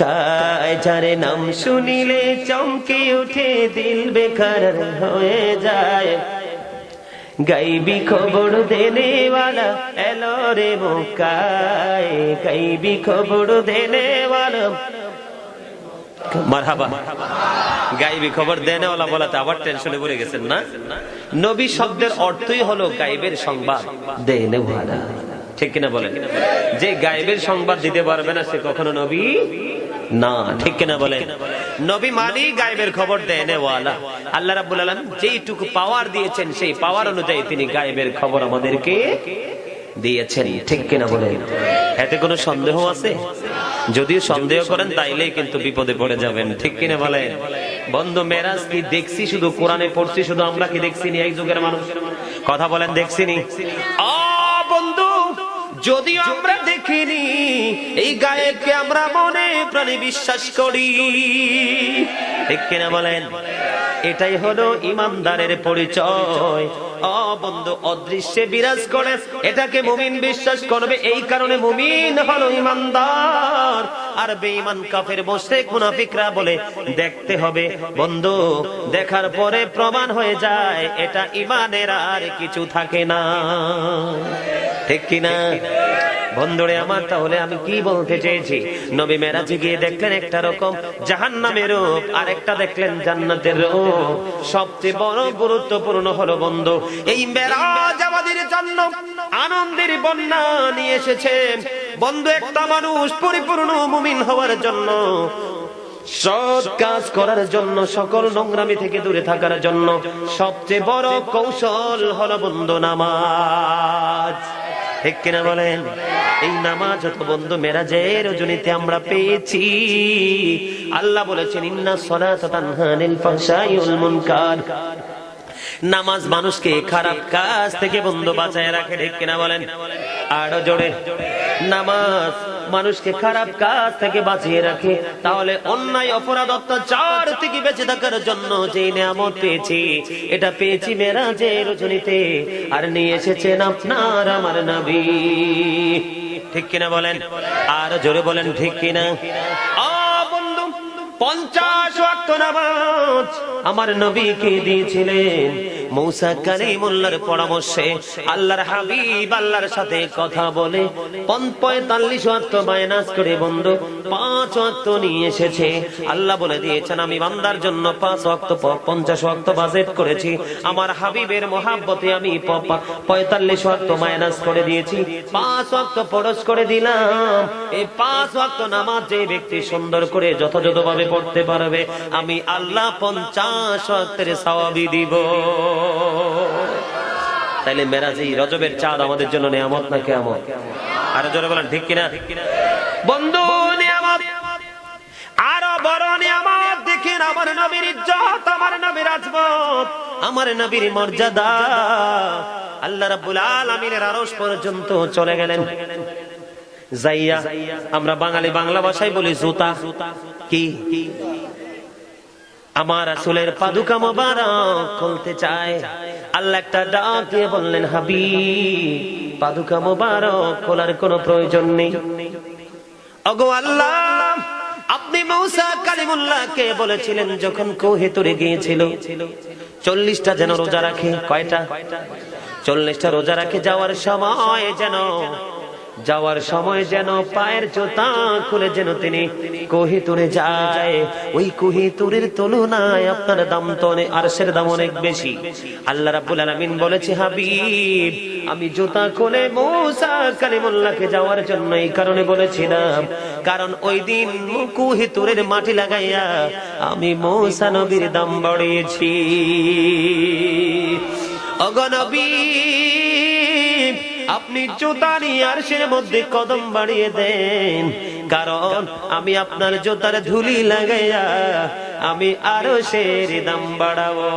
Speaker 1: কায়। যারে নাম শুনিলে চমকে উঠে দিল বেকার হয়ে যায়, গাইবি খবর দেনেওয়ালা এলো রে মক্কায়, গাইবি খবর দেনেওয়ালা। মারহাবা। গায়েবী খবর দেনেওয়ালা বলাতে আবার টেনশনে পড়ে গেছেন না? নবী শব্দের অর্থই হলো গায়েবের সংবাদ দেনেওয়ালা, ঠিক কিনা বলেন? যে গায়েবের সংবাদ দিতে পারবে না সে কখনো নবী না, ঠিক কিনা বলেন? নবী মানে গায়েবের খবর দেনেওয়ালা। আল্লাহ রাব্বুল আলামিন যেইটুকু পাওয়ার দিয়েছেন সেই পাওয়ার অনুযায়ী তিনি গায়েবের খবর আমাদেরকে দিয়েছেন, ঠিক কিনা বলেন? এতে কোনো সন্দেহ আছে? যদিও সন্দেহ করেন তাইলেই কিন্তু বিপদে পড়ে যাবেন, ঠিক কিনা বলেন? বন্ধু, মেরাজ কি দেখছি শুধু কোরআনে পড়ছি শুধু, আমরা কি দেখছিনি? এই যুগের মানুষ কথা বলেন, দেখছিনি? বন্ধু, যদিও আমরা দেখিনি, এই গায়েবকে আমরা মনে প্রাণে বিশ্বাস করি, ঠিক কিনা বলেন? এটাই হলো ইমানদারের পরিচয়। বন্ধু, অদৃশ্যে বিরাজ করে এটাকে মুমিন বিশ্বাস করবে, এই কারণে মুমিন হলো ইমানদার। আর বেঈমান কাফের মুশরিক মুনাফিকরা বলে দেখতে হবে। বন্ধু, দেখার পরে প্রমাণ হয়ে যায় এটা ইমানের আর কিছু থাকে না, ঠিক কিনা বন্ধুরে আমার? তাহলে আমি কি বলতে চেয়েছি? নবী মেরাজে গিয়ে দেখলেন একটা রকম জাহান্নামের রূপ, আর একটা দেখলেন জান্নাতের রূপ। সবচেয়ে বড় গুরুত্বপূর্ণ হলো বন্ধু, এই মেরাজ আমাদের জন্য আনন্দের বন্যা নিয়ে এসেছে। বন্ধু, একটা মানুষ পরিপূর্ণ মুমিন হওয়ার জন্য, সৎ কাজ করার জন্য, সকল নোংরামি থেকে দূরে থাকার জন্য সবচেয়ে বড় কৌশল হলো বন্ধু নামাজ, ঠিক কিনা বলেন? এই নামাজ তো বন্ধু মেরাজের রজনীতে আমরা পেয়েছি। আল্লাহ বলেছেন ইন্না সলাতা তানহা আনিল ফাহশাই ওয়াল মুনকার। নামাজ মানুষকে খারাপ কাজ থেকে বন্ধু বাঁচায় রাখে, ঠিক কিনা বলেন? আরো জোরে, নামাজ মানুষকে খারাপ কাজ থেকে বাঁচিয়ে রাখে। তাহলে অন্যায়, অপরাধ, অত্যাচার থেকে বেঁচে থাকার জন্য যে নিয়ামত পেয়েছি, এটা পেয়েছি মেরাজের রজনীতে, আর নিয়ে এসেছেন আপনার আমার নবী, ঠিক কিনা বলেন? আর জোরে বলেন, ঠিক কিনা? বন্ধু, 50 ওয়াক্ত নামাজ আমার নবীকে দিয়েছিলেন মূসা কালিমুল্লাহর পরামর্শে। আল্লাহর হাবিব আল্লাহর সাথে কথা বলে 45 ওয়াক্ত মাইনাস করে বন্ধু 5 ওয়াক্ত নিয়ে এসেছে। আল্লাহ বলে দিয়েছেন আমি বান্দার জন্য 5 ওয়াক্ত 50 ওয়াক্ত বাজেট করেছি। আমার হাবিবের মহাব্বতে আমি 45 ওয়াক্ত মাইনাস করে দিয়েছি, 5 ওয়াক্ত ফরজ করে দিলাম। এই 5 ওয়াক্ত নামাজ যে ব্যক্তি সুন্দর করে যথাযথভাবে পড়তে পারবে, আমি আল্লাহ 50 ওয়াক্তের সওয়াবই দিব। তাইলে মেরাজ, এই রজবের চাঁদ আমাদের জন্য নিয়ামত না কিয়ামত? আরো জোরে বলেন, ঠিক কিনা? বন্ধু, নিয়ামত, আরো বড় নিয়ামত দেখেন আমার নবীর ইজ্জত, আমার নবীর আজমত, আমার নবীর মর্যাদা। আল্লাহ রাব্বুল আলামিনের আরশ পর্যন্ত চলে গেলেন যাইয়া। আমরা বাঙালি বাংলা ভাষায় বলি জুতা। কি? আমার রাসূলের পাদুকা মোবারক খুলতে চায়। আল্লাহ একটা ডাক দিয়ে বললেন, হাবিব, পাদুকা মোবারক খোলার কোনো প্রয়োজন নেই। ওগো আল্লাহ, আপনি মূসা কালিমুল্লাহকে বলেছিলেন যখন কোহে তুরে গিয়েছিল 40টা যেন রোজা রাখে। কয়টা? 40টা রোজা রাখে। যাওয়ার সময় যেন পায়ের জুতা খুলে যেন তিনি কোহিতুরে যায়। ওই কোহিতুরের তুলনায় আপনার দাম তো আরশের দাম অনেক বেশি। আল্লাহ রাব্বুল আলামিন বলেছে, হাবিব, আমি জুতা খুলে মূসা কালিমুল্লাহকে যাওয়ার জন্য এই কারণে বলেছিলাম, কারণ ওই দিন কোহিতুরের মাটি লাগাইয়া আমি মূসা নবীর দাম বাড়িয়েছি। ওগো নবী, আপনি জুতা নিয়ে আরশের মধ্যে কদম বাড়িয়ে দেন, কারণ আমি আপনার জুতার ধুলি লাগাইয়া আমি আরশের দাম বাড়াবো।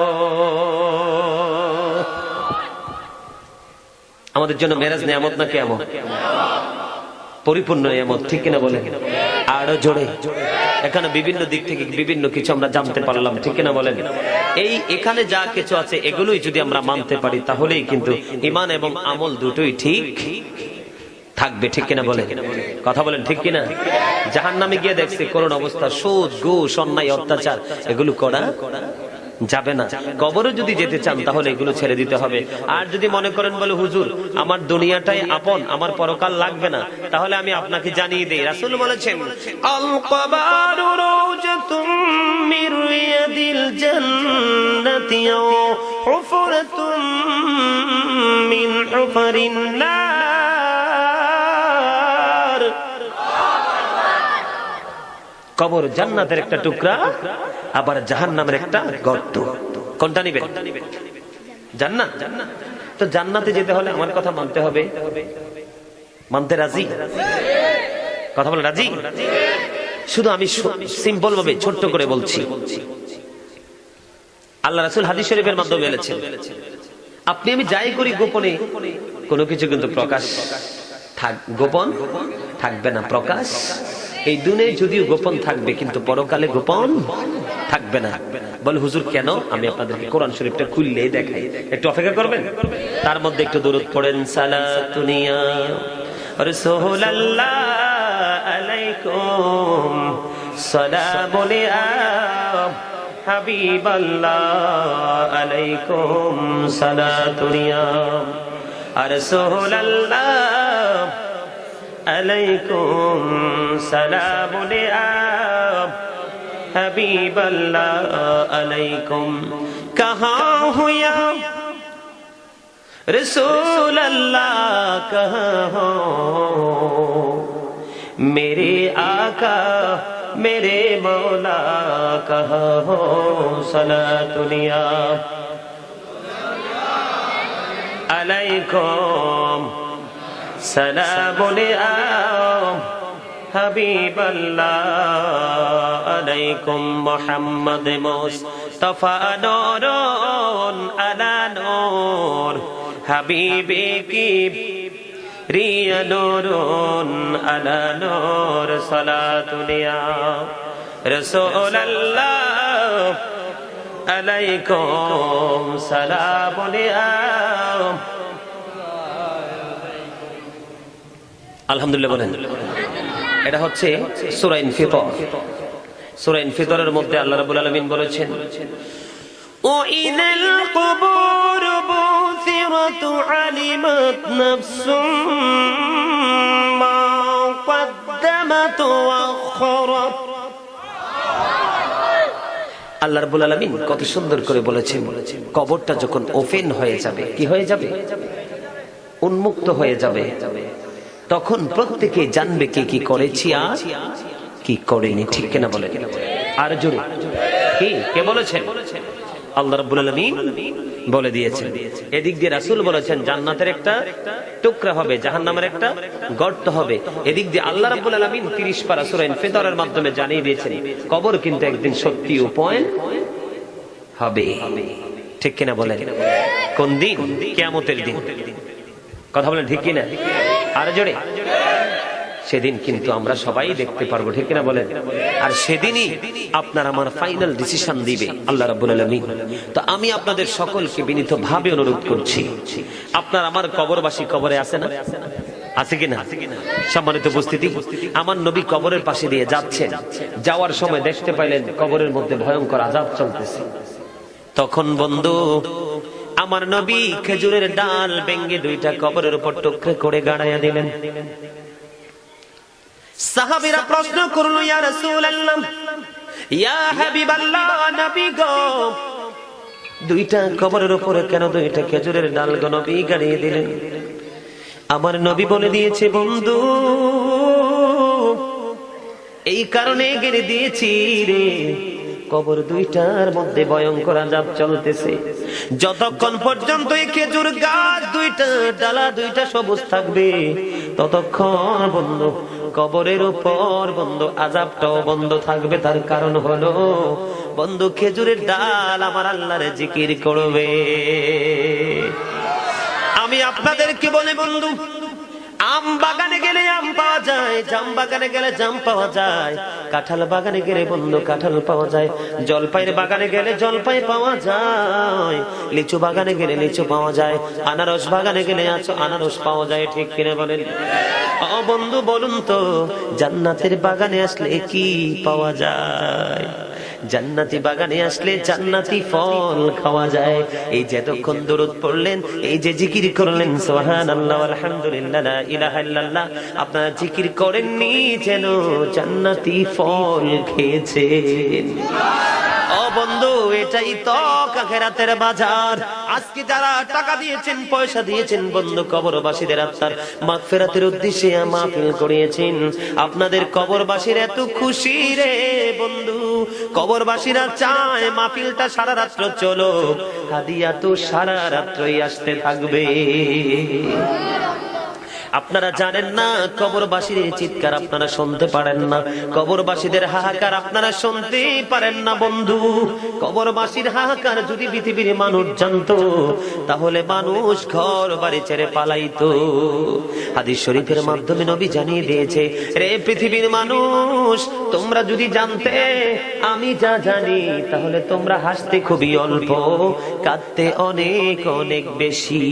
Speaker 1: আমাদের জন্য মেরাজ নিয়ামত না কিয়ামত? পরিপূর্ণ নিয়ামত, ঠিক কিনা বলেন? আরো জোরে। এখানে বিভিন্ন দিক থেকে বিভিন্ন কিছু আমরা জানতে পারলাম, ঠিক কিনা বলেন? এখানে যা কিছু আছে এগুলোই যদি আমরা মানতে পারি তাহলেই কিন্তু ঈমান এবং আমল দুটোই ঠিক থাকবে, ঠিক কিনা বলেন? কথা বলেন, ঠিক কিনা? জাহান্নামে গিয়ে দেখছি করুণ অবস্থা, সুদ, ঘুষ, অন্যায়, অত্যাচার এগুলো করা যাবে না। কবরে যদি যেতে চান তাহলে এগুলো ছেড়ে দিতে হবে। আর যদি মনে করেন বলে হুজুর আমার দুনিয়াটাই আপন, আমার পরকাল লাগবে না, তাহলে আমি আপনাকে জানিয়ে দেই, রাসূল বলেছেন আল কবরু রাওজাতুম মির রিয়াদিল জান্নাতি আও হুফরাতুম মিন হুফারিন নার। কবর জান্নাতের একটা টুকরা, আবার জাহান্নামের একটা গর্ত। কোনটা নিবেন? জান্নাত। তো জান্নাতে যেতে হলে আমার কথা মানতে হবে। মানতে রাজি? কথা বলে রাজি? শুধু আমি সিম্পল ভাবে ছোট্ট করে বলছি, আল্লাহ রাসূল হাদিস শরীফের মাধ্যমে বলেছেন আপনি আমি যাই করি গোপনে, কোনো কিছু কিন্তু প্রকাশ গোপন থাকবে না, প্রকাশ। এই দুনিয়ায় যদিও গোপন থাকবে, কিন্তু পরকালে গোপন থাকবে না। বল হুজুর কেন? আমি আপনাদেরকে কোরআন শরীফটা খুললেই দেখাই, একটু অপেক্ষা করবেন। তার মধ্যে একটু দরুদ পড়েন। সালাতুনিয়া রাসূলুল্লাহ আলাইকুম, সালামুনিয়া হাবিবাল্লাহ আলাইকুম, সালাতুনিয়া রাসূলুল্লাহ আলাইকুম, সালামুনিয়া হাবিবাল্লাহ আলাইকুম। কাহা হুয়া रसूलल्लाह कहाँ हो, मेरे आका मेरे मौला कहाँ हो, सलातुनिया अलैकुम, सलामुनिया हबीबल्लाह अलैकुम, मोहम्मद मुस्तफा नूरुन अला नूर, हबीबी की रिया नूरुन अला नूर, सलातुनिया रसूलल्लाह अलैकुम, सलामुनिया। আলহামদুলিল্লাহ বলেন। এটা হচ্ছে সূরা ইনফিতার। সূরা ইনফিতারের মধ্যে আল্লাহ রাব্বুল আলামিন বলেছেন ওয়াইনাল কুবুর বুসিরাত আলিমাত নাফসুম মা কদ্দামাত ওয়া আখরাত। আল্লাহ রাব্বুল আলামিন কত সুন্দর করে বলেছেন, কবরটা যখন ওপেন হয়ে যাবে, কি হয়ে যাবে? উন্মুক্ত হয়ে যাবে, তখন প্রত্যেকে জানবে কে কি করেছি আর কি করেনি। ঠিক কিনা বলে? আর জোরে কি কে বলেছেন? আল্লাহ রাব্বুল আলামিন বলে দিয়েছেন। এদিক দিয়ে রাসূল বলেছেন জান্নাতের একটা টুকরা হবে, জাহান্নামের একটা গর্ত হবে। এদিক দিয়ে আল্লাহ রাব্বুল আলামিন 30 পারা সূরা ইনফিতারের মাধ্যমে জানিয়ে দিয়েছেন কবর কিন্তু একদিন সত্যি ওপেন হবে। ঠিক কিনা বলেন? কোন দিন? কিয়ামতের দিন। কথা বলেন ঠিক কিনা? আর জোরে। সেদিন কিন্তু আমরা সবাই দেখতে পারবো। ঠিক কিনা বলেন? আর সেদিনই আপনার আমার ফাইনাল ডিসিশন দিবে আল্লাহ রাব্বুল আলামিন। তো আমি আপনাদের সকলকে বিনীতভাবে অনুরোধ করছি, আপনার আমার কবরবাসী কবরে আছে না? আছে কিনা? সম্মানিত উপস্থিতি, আমার নবী কবরের পাশে দিয়ে যাচ্ছেন, যাওয়ার সময় দেখতে পাইলেন কবরের মধ্যে ভয়ঙ্কর আযাব চলতেছে। তখন বন্ধু আমার নবী খেজুরের ডাল ভেঙে 2টা কবরের উপর টুকরে করে গাড়াইয়া দিলেন। সাহাবীরা প্রশ্ন করল, ইয়া রাসূলুল্লাহ, ইয়া হাবিবাল্লাহ, নবী গো, 2টা কবরের উপরে কেন 2টা খেজুরের ডাল গো নবী গাড়িয়ে দিলেন? আমার নবী বলে দিয়েছে, বন্ধু এই কারণে গেড়ে দিয়েছি রে, কবর 2টার মধ্যে ভয়ঙ্কর আযাব চলতেছে। যতক্ষণ পর্যন্ত এই খেজুর গাছ 2টা ডালা 2টা সবুজ থাকবে, ততক্ষণ বন্ধু কবরের উপর বন্ধু আযাবটাও বন্ধ থাকবে। তার কারণ হলো বন্ধু খেজুরের ডাল আমার আল্লাহর জিকির করবে। আমি আপনাদেরকে বলি বন্ধু, আম বাগানে গেলে আম পাওয়া যায়, জাম বাগানে গেলে জাম পাওয়া যায়, কাঁঠাল বাগানে গেলে বন্ধু কাঁঠাল পাওয়া যায়, জলপাইয়ের বাগানে গেলে জলপাই পাওয়া যায়, লিচু বাগানে গেলে লিচু পাওয়া যায়, আনারস বাগানে গেলে আনারস পাওয়া যায়। ঠিক কিনা বলেন? ও বন্ধু বলুন তো, জান্নাতের বাগানে আসলে কি পাওয়া যায়? জান্নাতি বাগানে আসলে জান্নাতি ফল খাওয়া যায়। এই যে এতক্ষণ দরুদ পড়লেন, এই যে জিকির করলেন সুবহানাল্লাহ আলহামদুলিল্লাহ লা ইলাহা ইল্লাল্লাহ, আপনারা জিকির করেননি যেন জান্নাতি ফল খেয়েছেন। ও বন্ধু, এটাই তো আখিরাতের বাজার। আজকে যারা টাকা দিয়েছেন, পয়সা দিয়েছেন, বন্ধু কবরবাসীদের আত্মার মাগফিরাতের উদ্দেশ্যে মাহফিল করিয়েছেন, আপনাদের কবরবাসীর এত খুশি রে বন্ধু। কবরবাসীরা চায় মাহফিলটা সারা রাত্র চলো, হাদিয়া তো সারা রাত্রই আসতে থাকবে। আপনারা জানেন না, কবরবাসীর চিৎকার আপনারা শুনতে পারেন না, কবরবাসীদের হাহাকার আপনারা শুনতে পারেন না বন্ধু। কবরবাসীর হাহাকার যদি পৃথিবীর মানুষ জানতো, তাহলে মানুষ ঘর বাড়ি ছেড়ে পালাইতো। হাদিস শরীফের মাধ্যমে নবী জানিয়ে দিয়েছে, রে পৃথিবীর মানুষ, তোমরা যদি জানতে আমি যা জানি, তাহলে তোমরা হাসতে খুবই অল্প, কাঁদতে অনেক অনেক বেশি।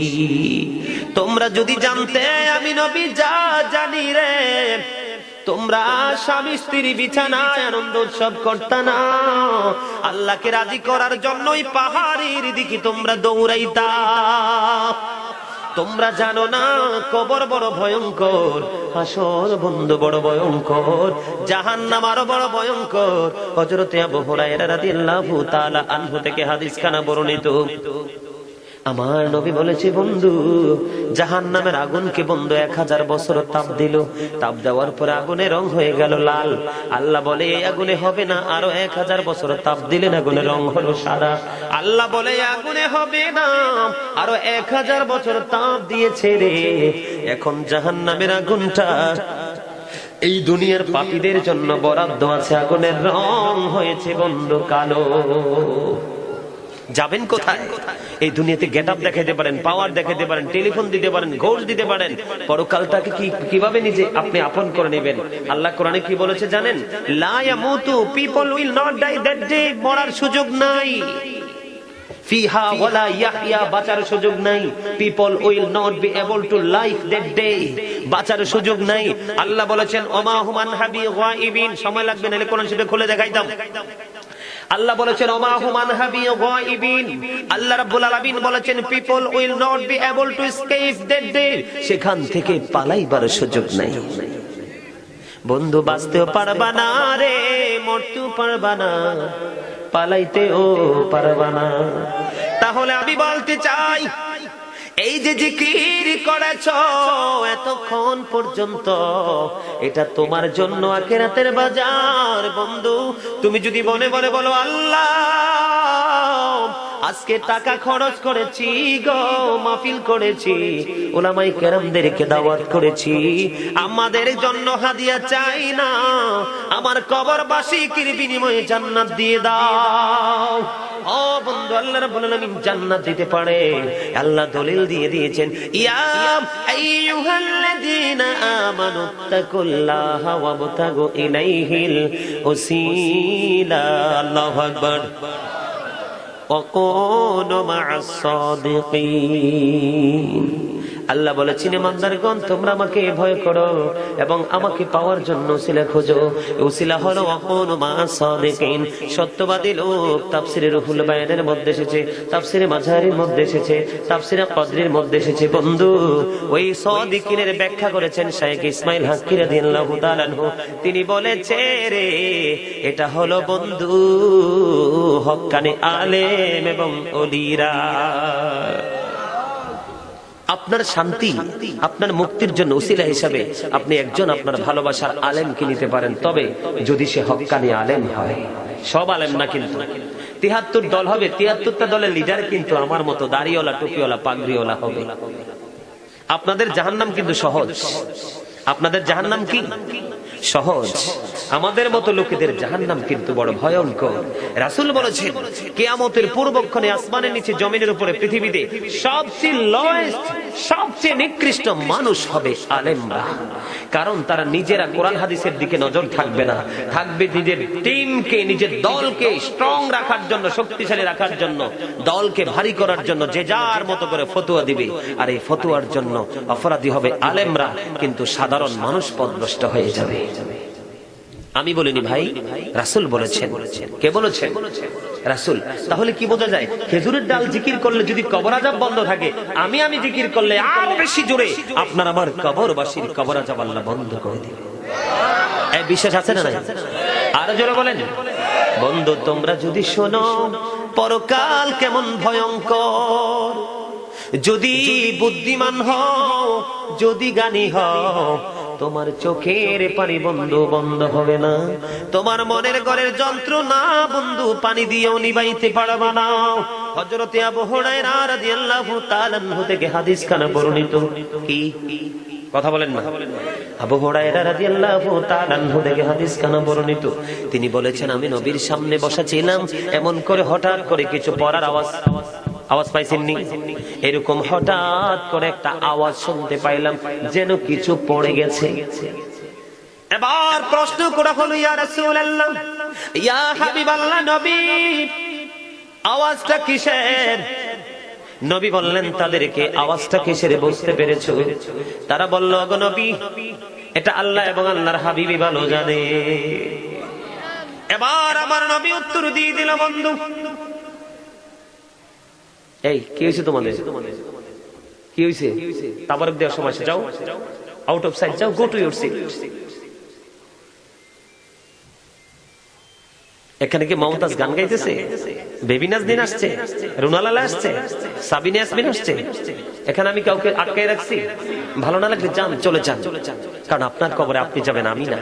Speaker 1: তোমরা যদি জানতে আমি নবী যা জানি রে, তোমরা স্বামী স্ত্রী বিছানায় আনন্দ উৎসব করতা না, আল্লাহকে রাজি করার জন্যই পাহাড়ের দিকে তোমরা দৌড়াইতা। তোমরা জানো না কবর বড় ভয়ঙ্কর, হাসর বন্ধু বড় ভয়ঙ্কর, জাহান্নাম আরো বড় ভয়ঙ্কর। হযরত আবু হুরায়রা রাদিয়াল্লাহু তাআলা আনহু থেকে হাদিস খানা বর্ণিত, আমার নবী বলেছে বন্ধু, জাহান্নামের আগুনকে বন্ধু 1000 বছর তাপ দিল, তাপ দেওয়ার পরে আগুনের রং হয়ে গেল লাল। আল্লাহ বলে এই আগুনে হবে না, আরো 1000 বছর তাপ দিলেন, আগুনের রং হলো সাদা। আল্লাহ বলে আগুনে হবে না, আরো 1000 বছর তাপ দিয়েছে রে, এখন জাহান্নামের আগুনটা এই দুনিয়ার পাপীদের জন্য বরাদ্দ আছে, আগুনের রং হয়েছে বন্ধু কালো। যাবেন কোথায়? এই দুনিয়াতে গেটআপ দেখাইতে পারেন, পাওয়ার দেখাইতে পারেন, টেলিফোন দিতে পারেন, ঘোষ দিতে পারেন, পরকালটাকে কিভাবে নিজে আপনি আপন করে নেবেন? আল্লাহ কোরআনে কি বলেছে জানেন? লা ইয়ামুতু, people will not die that day, মরার সুযোগ নাই। ফিহা ওয়ালা ইয়াহইয়া, বাঁচার সুযোগ নাই। People will not be able to life that day, বাঁচার সুযোগ নাই। আল্লাহ বলেছেন ওমা হুম আনহাবি গায়িবিন, সময় লাগবে নাহলে কোরআন শরীফে খুলে দেখাইতাম। আল্লাহ বলেছেন ওমা হুম আনহাবি গায়িবিন, আল্লাহ রাব্বুল আলামিন বলেছেন people will not be able to escape that day, সেখান থেকে পালাইবার সুযোগ নাই। বন্ধু বাঁচতেও পারবা না রে, মরতেও পারবা না, পালাইতেও পারবা না। তাহলে আমি বলতে চাই, এই যে জিকির করেছো এতক্ষণ পর্যন্ত, এটা তোমার জন্য আখিরাতের বাজার। বন্ধু তুমি যদি মনে মনে বলো আল্লাহ আজকে টাকা খরচ করেছি গো, মাহফিল করেছি, উলামায়ে কেরামদেরকে দাওয়াত করেছি, আমাদের জন্য হাদিয়া চাই না, আমার কবরবাসীর বিনিময়ে জান্নাত দিয়ে দাও। ও বন্ধু, আল্লাহ রাব্বুল আলামিন জান্নাত দিতে পারে। আল্লাহ দলিল দিয়ে দিয়েছেন, ইয়া আইয়ুহাল্লাযীনা আমানু তাকুল্লাহা ওয়াবতাগু ইলাইহিল ওসিলা। আল্লাহু আকবার। وكونوا مع الصادقين। আল্লাহ বলেছেন ইমানদারগণ তোমরা আমাকে ভয় করো এবং আমাকে পাওয়ার জন্য উসিলা খোঁজো। উসিলা হলো ওয়াকুনু মা সাদিকিন, সত্যবাদী লোক। তাফসিরে রুহুল বায়ানের মধ্যে এসেছে, তাফসিরে মাঝহারির মধ্যে এসেছে, তাফসিরে কদরির মধ্যে এসেছে। বন্ধু ওই সাদিকিনের ব্যাখ্যা করেছেন শাইখ ইসমাইল হাক্কি রাদিয়াল্লাহু তাআলা আনহু। তিনি বলেছে রে এটা হলো বন্ধু হক্কানি আলেম এবং ওলিরা। আপনার শান্তি, আপনার মুক্তির জন্য উসিলা হিসাবে আপনি একজন আপনার ভালোবাসার আলেমকে নিতে পারেন, তবে যদি সে হক্কানি আলেম হয়। সব আলেম না, কিন্তু ৭৩ দল হবে, ৭৩টা দলের লিডার কিন্তু আমার মতো দাড়িওয়ালা, টুপিওয়ালা, পাগড়িওয়ালা হবে। আপনাদের জাহান্নাম কিন্তু সহজ। আপনাদের জাহান্নাম কি সহজ, আমাদের মতো লোকেদের জাহান্নাম কিন্তু বড় ভয়ঙ্কর। রাসূল বলেছেন কিয়ামতের পূর্বক্ষণে আসমানের নিচে, জমিনের উপরে, পৃথিবীতে সবচেয়ে লোয়েস্ট, সবচেয়ে নিকৃষ্ট মানুষ হবে আলেমরা। কারণ তারা নিজেরা কোরআন হাদিসের দিকে নজর থাকবে না, থাকবে নিজের টিমকে, নিজের দলকে স্ট্রং রাখার জন্য, শক্তিশালী রাখার জন্য, দলকে ভারী করার জন্য যে যার মতো করে ফতোয়া দিবে। আর এই ফতোয়ার জন্য অপরাধী হবে আলেমরা, কিন্তু সাধারণ মানুষ পথভ্রষ্ট হয়ে যাবে। আমি বলিনি ভাই, রাসূল বলেছেন। কে বলেছেন? রাসূল। তাহলে কি বোঝা যায়? খেজুরের ডাল জিকির করলে যদি কবর আযাব বন্ধ থাকে, আমি জিকির করলে আরো বেশি জোরে আপনার আমার কবরবাসীর কবর আযাব আল্লাহ বন্ধ করে দিবে। এই বিশ্বাস আছে না নাই? আরো জোরে বলেন। বন্ধু তোমরা যদি শোনো পরকাল কেমন ভয়ঙ্কর, যদি বুদ্ধিমান হও, যদি জ্ঞানী হও, তোমার চোখের পানি বন্ধ হবে না, তোমার মনের ঘরের যন্ত্রণা বন্ধু পানি দিয়েও নিবাইতে পারবা না। হযরতে আবু হুরায়রা রাদিয়াল্লাহু তাআলা আনহু থেকে হাদিস খানা বর্ণিত। কি কথা বলেন না? আবু হুরায়রা রাদিয়াল্লাহু তাআলা আনহু থেকে হাদিস খানা বর্ণিত। তিনি বলেছেন, আমি নবীর সামনে বসা ছিলাম, এমন করে হঠাৎ করে কিছু পড়ার আওয়াজ পাইছেননি? এরকম হঠাৎ করে একটা আওয়াজ শুনতে পাইলাম, যেন কিছু পড়ে গেছে। এবার প্রশ্ন করা হলো, ইয়া রাসূলুল্লাহ, ইয়া হাবিবাল্লাহ, নবী আওয়াজটা কিসের? নবী বললেন তাদেরকে, আওয়াজটা কিসের বুঝতে পেরেছো? তারা বলল, ওগো নবী, এটা আল্লাহ এবং আল্লাহর হাবিবই ভালো জানে। এবার আমার নবী উত্তর দিয়ে দিল, বন্ধু এই কি হয়েছে তোমাদের? কি হয়েছে? তাবারক দেওয়ার সময় যাও, আউট অফ সাইড যাও, গো টু ইউর সিট। এখানে কি মমতাজ গান গাইতেছে? বেবি নাজনীন আসছে, রুনালালা আসছে, সাবিনা ইয়াসমিন আসছে। এখানে আমি কাউকে আটকাই রাখছি? ভালো না লাগলে যান, চলে যান, কারণ আপনার কবরে আপনি যাবেন, আমি না।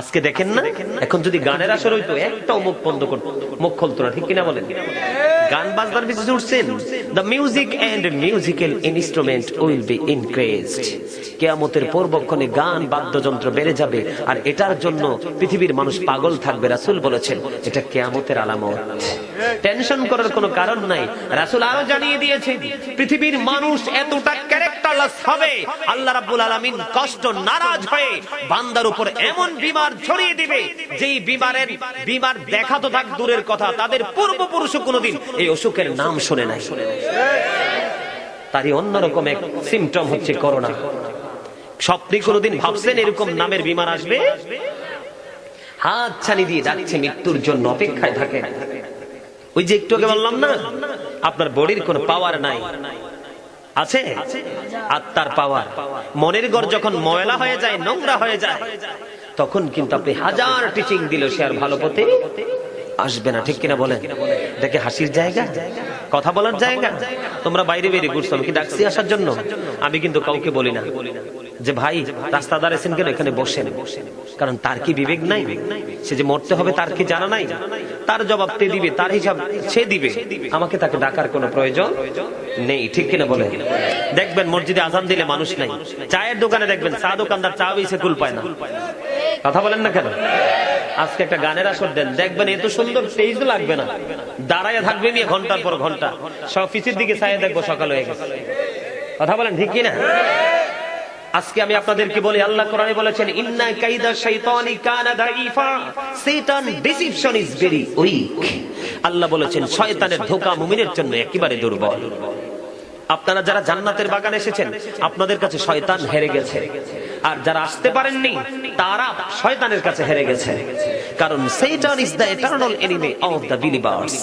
Speaker 1: আজকে দেখেন না, এখন যদি গানের আসর হইতো একটাও মুখ বন্ধ করতো, মুখ খুলতো না, ঠিক কিনা বলেন? গান বাজনার পিছনে উঠছেন। The music and musical instrument will be increased. কিয়ামতের পূর্বক্ষণে গান বাদ্যযন্ত্র বেড়ে যাবে, আর এটার জন্য পৃথিবীর মানুষ পাগল থাকবে। রাসূল বলেছেন এটা কিয়ামতের আলামত। টেনশন করার কোনো কারণ নাই। রাসূল আরো জানিয়ে দিয়েছেন, পৃথিবীর মানুষ এতটা ক্যারেক্টারলেস হবে, আল্লাহ রাব্বুল আলামিন কষ্ট নারাজ হয়ে বান্দার উপর এমন বিমার ছড়িয়ে দিবে, যেই বিমার দেখা তো থাক দূরের কথা, তাদের পূর্বপুরুষ কোনোদিন এই অসুখের নাম শুনে নাই। তারই অন্যরকম এক সিমটম হচ্ছে করোনা। স্বপ্নে কোনোদিন ভাবছেন এরকম নামের বিমার আসবে? হাত ছানি দিয়ে যাচ্ছে, মৃত্যুর জন্য অপেক্ষায় থাকে। ওই যে একটু আগে বললাম না, আপনার বডির কোনো পাওয়ার নাই, আছে আত্মার পাওয়ার। মনের ঘর যখন ময়লা হয়ে যায়, নোংরা হয়ে যায়, তখন কিন্তু আপনি হাজার টিচিং দিল সে আর ভালো পথে আসবে না, ঠিক কিনা বলেন? দেখে হাসির জায়গা, কথা বলার জায়গা। তোমরা বাইরে বেরিয়ে ঘুরছো, আমি কি ডাকছি আসার জন্য? আমি কিন্তু কাউকে বলি না যে ভাই রাস্তা দাঁড়াইছেন কেন, এখানে বসেন। কারণ তার কি বিবেক নাই? সে যে মরতে হবে তার কি জানা নাই? তার জবাব তে দিবে, তার হিসাব সে দিবে, আমাকে তাকে ডাকার কোনো প্রয়োজন নেই, ঠিক কিনা বলেন? দেখবেন মসজিদে আজান দিলে মানুষ নাই, চায়ের দোকানে দেখবেন চা দোকানদার চা বেশি কুল পায় না। কথা বলেন না কেন? আজকে একটা গানের আসর দেন, দেখবেন এত সুন্দর স্টেজ লাগবে না, দাঁড়ায় থাকবে নিয়ে ঘন্টার পর ঘন্টা, সব অফিসের দিকে চাই দেখবো সকাল হয়ে গেছে। কথা বলেন ঠিক কিনা? আজকে আমি আপনাদেরকে বলি, আল্লাহ কোরআনে বলেছেন, ইন্না কাইদা শাইতানি কানা দাঈফা, শয়তান ডিসিপশন ইজ ভেরি উইক। আল্লাহ বলেছেন শয়তানের ধোঁকা মুমিনের জন্য একেবারে দুর্বল। আপনারা যারা জান্নাতের বাগানে এসেছেন, আপনাদের কাছে শয়তান হেরে গেছে, আর যারা আসতে পারেননি তারা শয়তানের কাছে হেরে গেছে। কারণ শয়তান is the eternal enemy of the believers.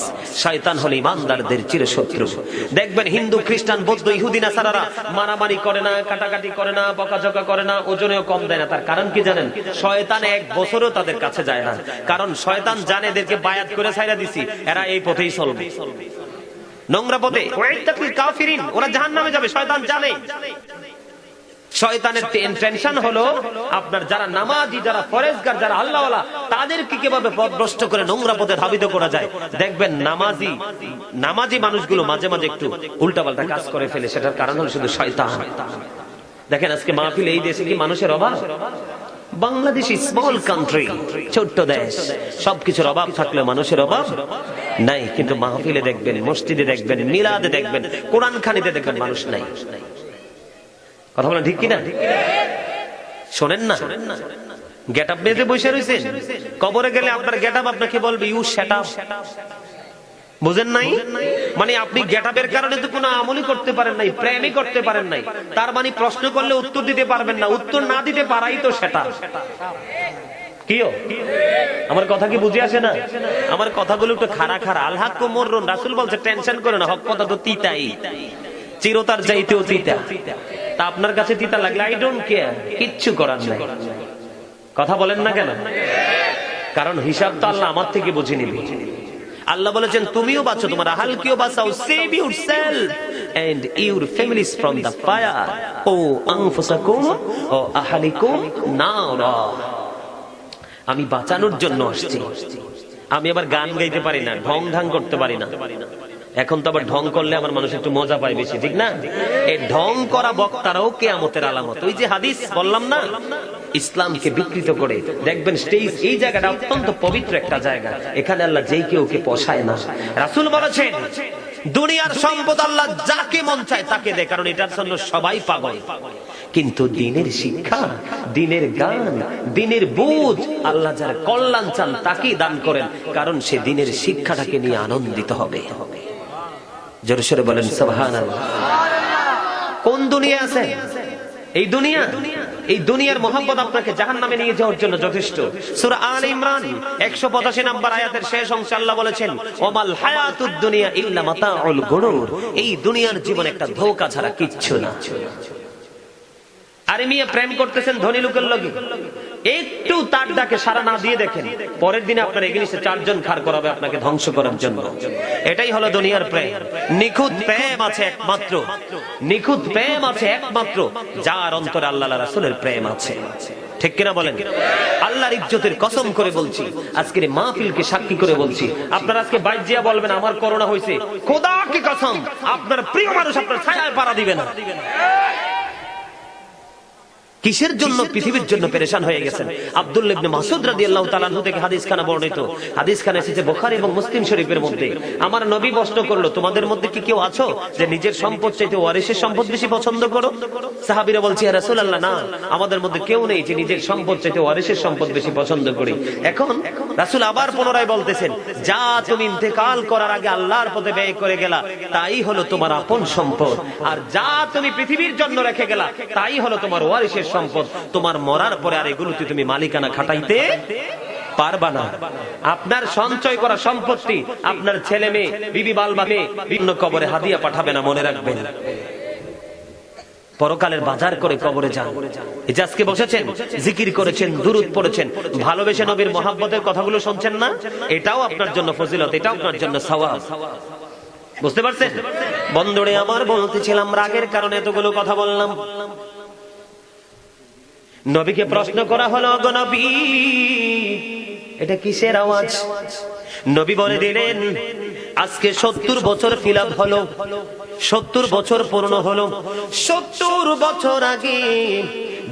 Speaker 1: শয়তান হলো ঈমানদারদের চিরশত্রু। দেখবেন হিন্দু, খ্রিস্টান, বৌদ্ধ, ইহুদি, নাসারারা মারামারি করে না, কাটাকাটি করে না, বকাঝকা করে না, ওজনেও কম দেয় না। তার কারণ কি জানেন? শয়তান এক বছরও তাদের কাছে যায় না। কারণ শয়তান জানে এদেরকে বায়াত করে ছাইরা দিছি, এরা এই পথেই চলবে, নোংরা পথে। ওরা জাহান্নামে যাবে, শয়তান জানে। শয়তানের টেনশন হলো আপনার যারা নামাজি, যারা ফরেজগার, যারা আল্লাহওয়ালা, তাদেরকে কিভাবে পথভ্রষ্ট করে নোংরা পথে ধাবিত করা যায়। দেখবেন নামাজি মানুষগুলো মাঝে মাঝে একটু উল্টাপাল্টা কাজ করে ফেলে, সেটার কারণ হলো শুধু শয়তান। দেখেন আজকে মাহফিল, এই দেশে কি মানুষের অভাব? বাংলাদেশ স্মল কান্ট্রি, ছোট্ট দেশ, সবকিছুর অভাব থাকলে মানুষের অভাব নাই। কিন্তু মাহফিলে দেখবেন, মসজিদে দেখবেন, মিলাদে দেখবেন, কোরআন খানিতে দেখবেন মানুষ নাই। কথা বলেন ঠিক কিনা? শোনেন না, গেট আপ বেঁধে বসে রয়েছেন, কবরে গেলে আপনার গেট আপ আপনাকে বলবে ইউ শ্যাট আপ। বুঝেন নাই? মানে আপনি গেটআপের কারণে তো কোনো আমলই করতে পারেন নাই, প্রেমই করতে পারেন নাই, তার মানে প্রশ্ন করলে উত্তর দিতে পারবেন না। উত্তর না দিতে পারাই তো সেটা। কিও আমার কথা কি বুঝে আসে না? আমার কথাগুলো একটু খাড়া খাড়া। আল হাক্কু মুররুন, রাসূল বলছে টেনশন করে না, হক কথা তো তিতাই, চিরতার চাইতেও তিতা। তা আপনার কাছে তিতা লাগলে আই ডোন্ট কেয়ার, কিচ্ছু করার নাই। কথা বলেন না কেন? কারণ হিসাব তো আল্লাহ আমার থেকে বুঝে নিবে। আল্লাহ বলেছেন তুমিও বাঁচো, তোমার আহলকেও বাঁচাও, save yourself and your families from the fire ও আনফুসাকুম ও আহলিকুম নারা। আমি বাঁচানোর জন্য আসছি। আমি আবার গান গাইতে পারি না, ঢং ঢং করতে পারি না। এখন তো আবার ঢং করলে আমার মানুষ একটু মজা পায় বেশি, ঠিক না? এই ঢং করা বক্তারাও কিয়ামতের আলামত। ওই যে হাদিস বললাম না, ইসলামকে বিকৃত করে দেখবেন স্টেজ, এই জায়গাটা অত্যন্ত পবিত্র একটা জায়গা, এখানে আল্লাহ যেই কেউ কে পোষায় না। রাসূল বলেছেন দুনিয়ার সম্পদ আল্লাহ যাকে মন চায় তাকে দেয়, কারণ এটার জন্য সবাই পাগল। কিন্তু দিনের শিক্ষা, দিনের গান, দিনের বুঝ আল্লাহ যার কল্যাণ চান তাকেই দান করেন, কারণ সে দিনের শিক্ষাটাকে নিয়ে আনন্দিত হবে। জোরে সোরে বলেন সুবহানাল্লাহ। কোন দুনিয়া আছে? এই দুনিয়া, এই দুনিয়ার মোহাম্মত আপনাকে জাহান্নামে নিয়ে যাওয়ার জন্য যথেষ্ট। সূরা আলে ইমরান 185 নম্বর আয়াতের শেষ অংশে আল্লাহ বলেছেন ওমাল হায়াতুদ দুনিয়া ইল্লা মাতাউল গুরুর। এই দুনিয়ার জীবন একটা ধোঁকা ছাড়া কিচ্ছু না। আরে মিয়া প্রেম করতেছেন ধনী লোকের লগে, একটু তার ডাকে সাড়া না দিয়ে দেখেন, পরের দিনে আপনার এগেইনস্টে 4 জন খাড় করাবে আপনাকে ধ্বংস করার জন্য। এটাই হলো দুনিয়ার প্রেম। নিখুঁত প্রেম আছে একমাত্র, নিখুঁত প্রেম আছে একমাত্র যার অন্তরে আল্লাহ রাসূলের প্রেম আছে। ঠিক কিনা বলেন? আল্লাহর ইজ্জতের কসম করে বলছি, আজকের মাহফিলকে সাক্ষী করে বলছি, আপনারা আজকে বাইরে গিয়ে বলবেন আমার করোনা হয়েছে, খোদা কি কসম আপনার প্রিয় মানুষ আপনার ছায়ায় পাড়া দিবে না। কিসের জন্য পৃথিবীর জন্য পেরেশান হয়ে গেছেন? আব্দুল্লাহ ইবনে মাসউদ রাদিয়াল্লাহু তাআলা আনহু থেকে হাদিস খানা বর্ণিত, হাদিস খানা এসেছে বুখারী এবং মুসলিম শরীফের মধ্যে। আমার নবী প্রশ্ন করলো তোমাদের মধ্যে কি কেউ আছো যে নিজের সম্পদ চাইতে ওয়ারিসের সম্পদ বেশি পছন্দ করো? সাহাবীরা বলছে ইয়া রাসূলুল্লাহ না, আমাদের মধ্যে কেউ নেই যে নিজের সম্পদ চাইতে ওয়ারিসের সম্পদ বেশি পছন্দ করি। এখন রাসূল আবার পুনরায় বলতেছেন যা তুমি ইন্তেকাল করার আগে আল্লাহর পথে ব্যয় করে গেলা তাই হলো তোমার আপন সম্পদ, আর যা তুমি পৃথিবীর জন্য রেখে গেলা তাই হলো তোমার ওয়ারিসের সম্পদ। তোমার মরার পরে আর এগুলোতে তুমি মালিকানা খাটাইতে পারবা না। আপনার সঞ্চয় করা সম্পত্তি আপনার ছেলে মেয়ে, বিবি বাল বাবে বিভিন্ন কবরে হাদিয়া পাঠাবে না, মনে রাখবেন। পরকালের বাজার করে কবরে যান। এই যে আজকে বসেছেন, জিকির করেছেন, দুরূদ পড়েছেন, ভালোবেসে নবীর মহব্বতের কথাগুলো শুনছেন না, এটাও আপনার জন্য ফজিলত, এটাও আপনার জন্য সওয়াব। বুঝতে পারছেন? বন্ধুরে আমার, বলতেছিলাম রাগের কারণে এতগুলো কথা বললাম। নবীকে প্রশ্ন করা হলো গো নবী এটা কিসের আওয়াজ? নবী বলে দিলেন আজকে 70 বছর ফিলাপ হলো, 70 বছর পূর্ণ হলো। 70 বছর আগে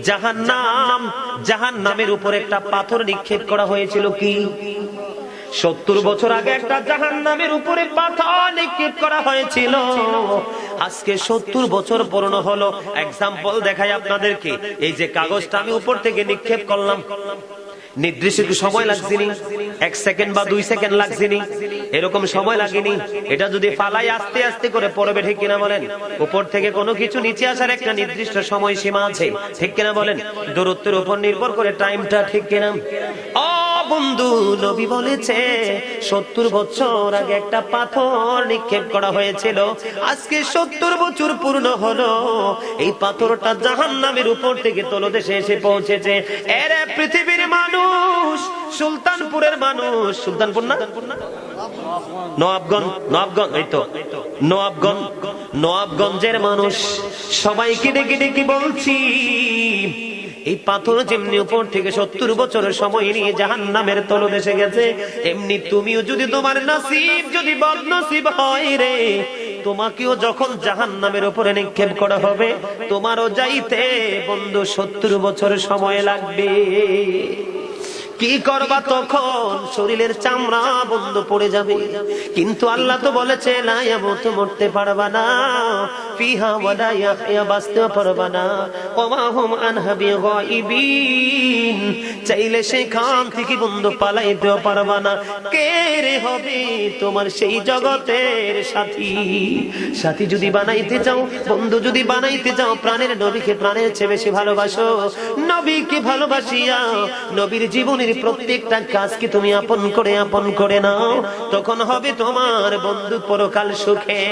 Speaker 1: জাহান্নাম, জাহান্নামের উপর একটা পাথর নিক্ষেপ করা হয়েছিল। কি 70 বছর আগে একটা জাহান্নামের উপরে পাথর নিক্ষেপ করা হয়েছিল। আজকে 70 বছর পূর্ণ হলো। এক্সাম্পল দেখাই আপনাদেরকে। এই যে কাগজটা আমি উপর থেকে নিক্ষেপ করলাম, নির্দিষ্ট সময় লাগছেনি, 1 সেকেন্ড বা 2 সেকেন্ড লাগছেনি, এরকম সময় লাগেনি। এটা যদি ফালাই আস্তে আস্তে করে পড়বে, ঠিক কিনা বলেন? উপর থেকে কোনো কিছু নিচে আসার একটা নির্দিষ্ট সময় সীমা আছে, ঠিক কিনা বলেন? দূরত্বের উপর নির্ভর করে টাইমটা, ঠিক কিনা? ও বন্ধু, নবী বলেছে 70 বছর আগে একটা পাথর নিক্ষেপ করা হয়েছিল। আজকে 70 বছর পূর্ণ হলো। এই পাথরটা জাহান্নামের উপর থেকে তলদেশে এসে পৌঁছেছে। এরে পৃথিবীর মানুষ, সুলতানপুরের মানুষ, সুলতানপুর না, নওয়াবগঞ্জ, নওয়াবগঞ্জ, এই তো নওয়াবগঞ্জ, নওয়াবগঞ্জের মানুষ সবাইকে ডেকে ডেকে বলছি এই পাথর যেমনি উপর থেকে 70 বছরের সময় নিয়ে জাহান্নামের তলদেশে গেছে, এমনি তুমিও যদি তোমার নসিব যদি বদনসিব হয় রে, তোমাকেও যখন জাহান্নামের উপরে নিক্ষেপ করা হবে তোমারও যাইতে বন্ধু 70 বছর সময় লাগবে। কি করবা তখন? শরীরের চামড়া বন্ধ পড়ে যাবে। কিন্তু আল্লাহ তো বলেছে লা ইয়ামুতু, মরতে পারবা না, ফিহা ওয়ালা ইয়াহইয়া, বাঁচতে পারবা না, ওয়া হুম আনহা বিগাইবিন, চাইলে সেখান থেকে বন্ধু পালাইতে পারবা না। কে রে হবে তোমার সেই জগতের সাথী? সাথী যদি বানাইতে চাও, বন্ধু যদি বানাইতে চাও, প্রাণের নবীকে প্রাণের চেয়ে বেশি ভালোবাসো। নবীকে ভালোবাসিয়া নবীর জীবনের প্রত্যেকটা কাজকে তুমি আপন করে নাও, তখন হবে তোমার বন্ধু পরকাল সুখে।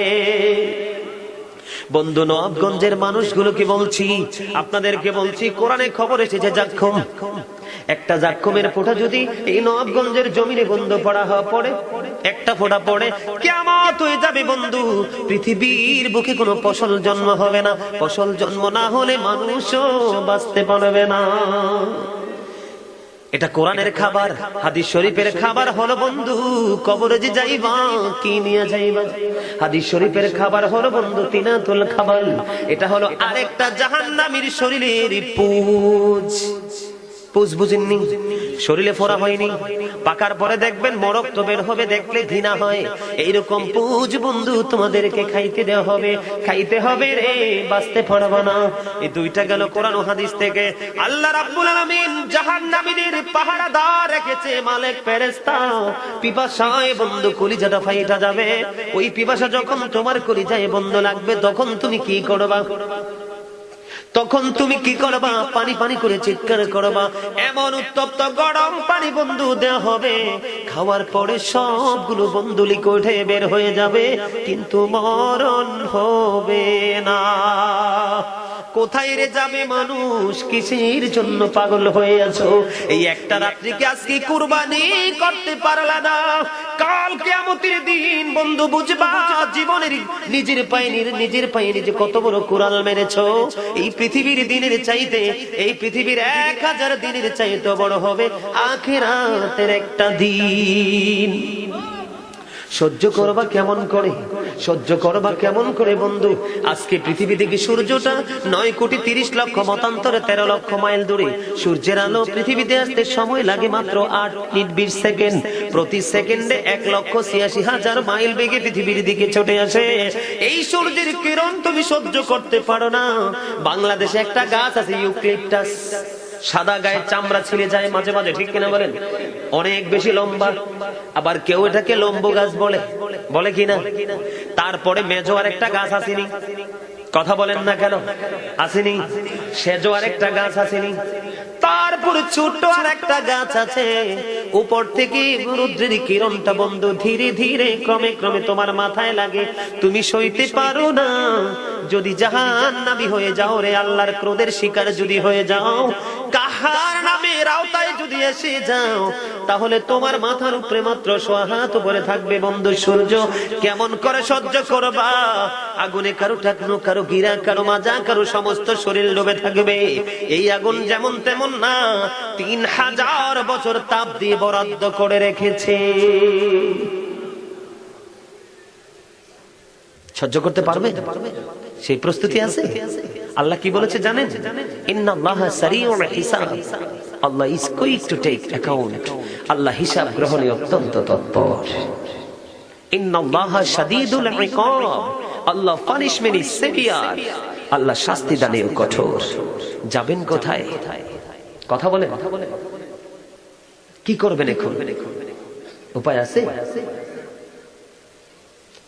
Speaker 1: বন্ধু, নবাবগঞ্জের মানুষগুলোকে বলছি, আপনাদেরকে বলছি, কোরআনে খবর এসেছে যাক্ষুম, একটা যাক্ষুমের ফোঁটা যদি এই নবাবগঞ্জের জমিনে বন্ধু পড়ে, একটা ফোঁটা পড়ে, কিয়ামত হয়ে যাবে বন্ধু। পৃথিবীর বুকে কোনো ফসল জন্ম হবে না, ফসল জন্ম না হলে মানুষও বাঁচতে পারবে না। এটা কোরআনের খাবার, হাদিস শরীফের খাবার হলো বন্ধু কবরে যে যাইবা কি নিয়ে যাইবা। হাদিস শরীফের খাবার হলো বন্ধু তিনাতুল খাবার, এটা হলো আরেকটা জাহান্নামীর শরীরের পুজ। পুজ বুঝেননি? শরীরে ফোড়া হয়নি, পাকার পরে দেখবেন মরক তো বের হবে, দেখলে ঘৃণা হয়। এইরকম পুজ বন্ধু তোমাদেরকে খাইতে দেওয়া হবে, খাইতে হবে রে, বাঁচতে পারবা না। এই দুইটা গেল কোরআন ও হাদিস থেকে। আল্লাহ রাব্বুল আলামিন জাহান্নামীদের পাহারাদার রেখেছে মালেক ফেরেশতা। পিপাসায় বন্ধু কলিজাটা ফাইটা যাবে। ওই পিপাসা যখন তোমার কলিজায় বন্ধু লাগবে, তখন তুমি কি করবা? তখন তুমি কি করবা? পানি পানি করে চিৎকার করবা। এমন উত্তপ্ত গরম পানি বন্ধু দেওয়া হবে, খাওয়ার পরে সবগুলো বন্ধু লিকুইড হয়ে বের হয়ে যাবে, কিন্তু মরণ হবে না। কোথায় রে যাবে মানুষ? কিসের জন্য পাগল হয়ে আছো? এই একটা রাত্রিকে আজকে কুরবানি করতে পারলা না, কাল কিয়ামতের দিন বন্ধু বুঝবা জীবনের নিজের পায়ে নিজে কত বড় কুড়াল মেরেছো। এই পৃথিবীর দিনের চাইতে, এই পৃথিবীর 1000 দিনের চাইতে বড় হবে আখিরাতের একটা দিন। সহ্য করবা কেমন করে? সহ্য করবা কেমন করে বন্ধু? আজকে পৃথিবী থেকে সূর্যটা 9,30,00,000 মতান্তরে 13 লক্ষ মাইল দূরে। সূর্যের আলো পৃথিবীতে আসতে সময় লাগে মাত্র 8 মিনিট 20 সেকেন্ড। প্রতি সেকেন্ডে 1,86,000 মাইল বেগে পৃথিবীর দিকে ছুটে আসে। এই সূর্যের কিরণ তুমি সহ্য করতে পারো না। বাংলাদেশে একটা গাছ আছে ইউক্যালিপটাস, সাদা, গায়ে চামড়া ছিঁড়ে যায় মাঝে মাঝে, ঠিক কিনা বলেন? অনেক বেশি লম্বা, আবার কেউ এটাকে লম্বু গাছ বলে কিনা। তারপরে মেজো আর একটা গাছ আসেনি, কথা বলেন না কেন? আসেনি? সেজো আর একটা গাছ আসেনি। তারপরে ছোট্ট আর একটা গাছ আছে, উপর থেকে রৌদ্রের কিরণটা বন্ধু ধীরে ধীরে ক্রমে ক্রমে তোমার মাথায় লাগে, তুমি সইতে পারো না। যদি জাহান্নামী হয়ে যাও রে, আল্লাহর ক্রোধের শিকার যদি হয়ে যাও, কাহার নামের আওতায় যদি এসে যাও, তাহলে তোমার মাথার উপরে মাত্র 100 হাত উপরে থাকবে বন্ধু সূর্য। কেমন করে সহ্য করবা? আগুনে কারো ঠাকনো, কারো গিরা, কারো মাজা, কারো সমস্ত শরীর ডুবে থাকবে। এই আগুন যেমন তেমন না, 3000 বছর তাপ দিয়ে বরাদ্দ করে রেখেছে। সহ্য করতে পারবে? সেই প্রস্তুতি আছে? আল্লাহ কি বলেছে জানেন? ইন্নাল্লাহা সারিউল হিসাব, Allah is quick to take account. Allah হিসাব গ্রহণে অত্যন্ত তৎপর। ইন্নাল্লাহা শাদীদুল ইকাব, Allah punishment is severe, Allah শাস্তি দানেও কঠোর। যাবেন কোথায়? কথা বলেন, কি করবেন এখন? উপায় আছে?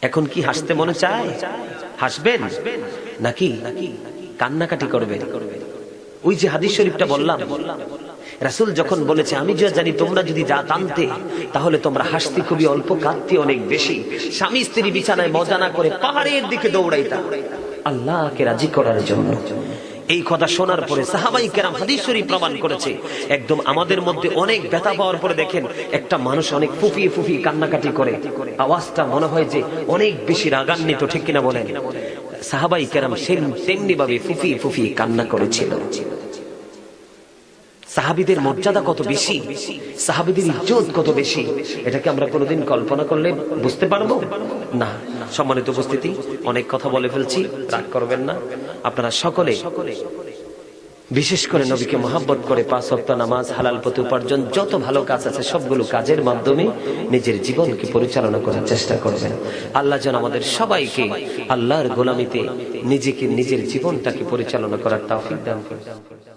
Speaker 1: এখন কি হাসতে মনে চায়? হাসবেন নাকি কান্নাকাটি করবেন? ওই যে হাদিস শরীফটা বললাম, রাসূল যখন বলেছে আমি যা জানি তোমরা যদি যা জানতে, তাহলে তোমরা হাসতে খুবই অল্প, কাঁদতে অনেক বেশি। স্বামী স্ত্রী বিছানায় মজা না করে পাহাড়ের দিকে দৌড়াইতা আল্লাহকে রাজি করার জন্য। এই কথা শোনার পরে সাহাবাই কেরাম, হাদিস শরীফ প্রমাণ করেছে, একদম আমাদের মধ্যে অনেক ব্যথা পাওয়ার পরে দেখেন একটা মানুষ অনেক ফুফিয়ে ফুফিয়ে কান্নাকাটি করে, আওয়াজটা মনে হয় যে অনেক বেশি রাগান্বিত, ঠিক কিনা বলেন? সাহাবাই কেরাম তেমনি ভাবে ফুফিয়ে ফুফিয়ে কান্না করেছিল। সাহাবীদের মর্যাদা কত বেশি, সাহাবীদের ইজ্জত কত বেশি, এটাকে আমরা কোনোদিন কল্পনা করলে বুঝতে পারবো না। সম্মানিত উপস্থিতি, অনেক কথা বলে ফেলছি, রাগ করবেন না। আপনারা সকলে বিশেষ করে নবীকে মহব্বত করে 5 ওয়াক্ত নামাজ, হালাল পথে উপার্জন, যত ভালো কাজ আছে সবগুলো কাজের মাধ্যমে নিজের জীবনকে পরিচালনা করার চেষ্টা করবেন। আল্লাহ যেন আমাদের সবাইকে আল্লাহর গোলামিতে নিজেকে, নিজের জীবনটাকে পরিচালনা করার তৌফিক দান করেন।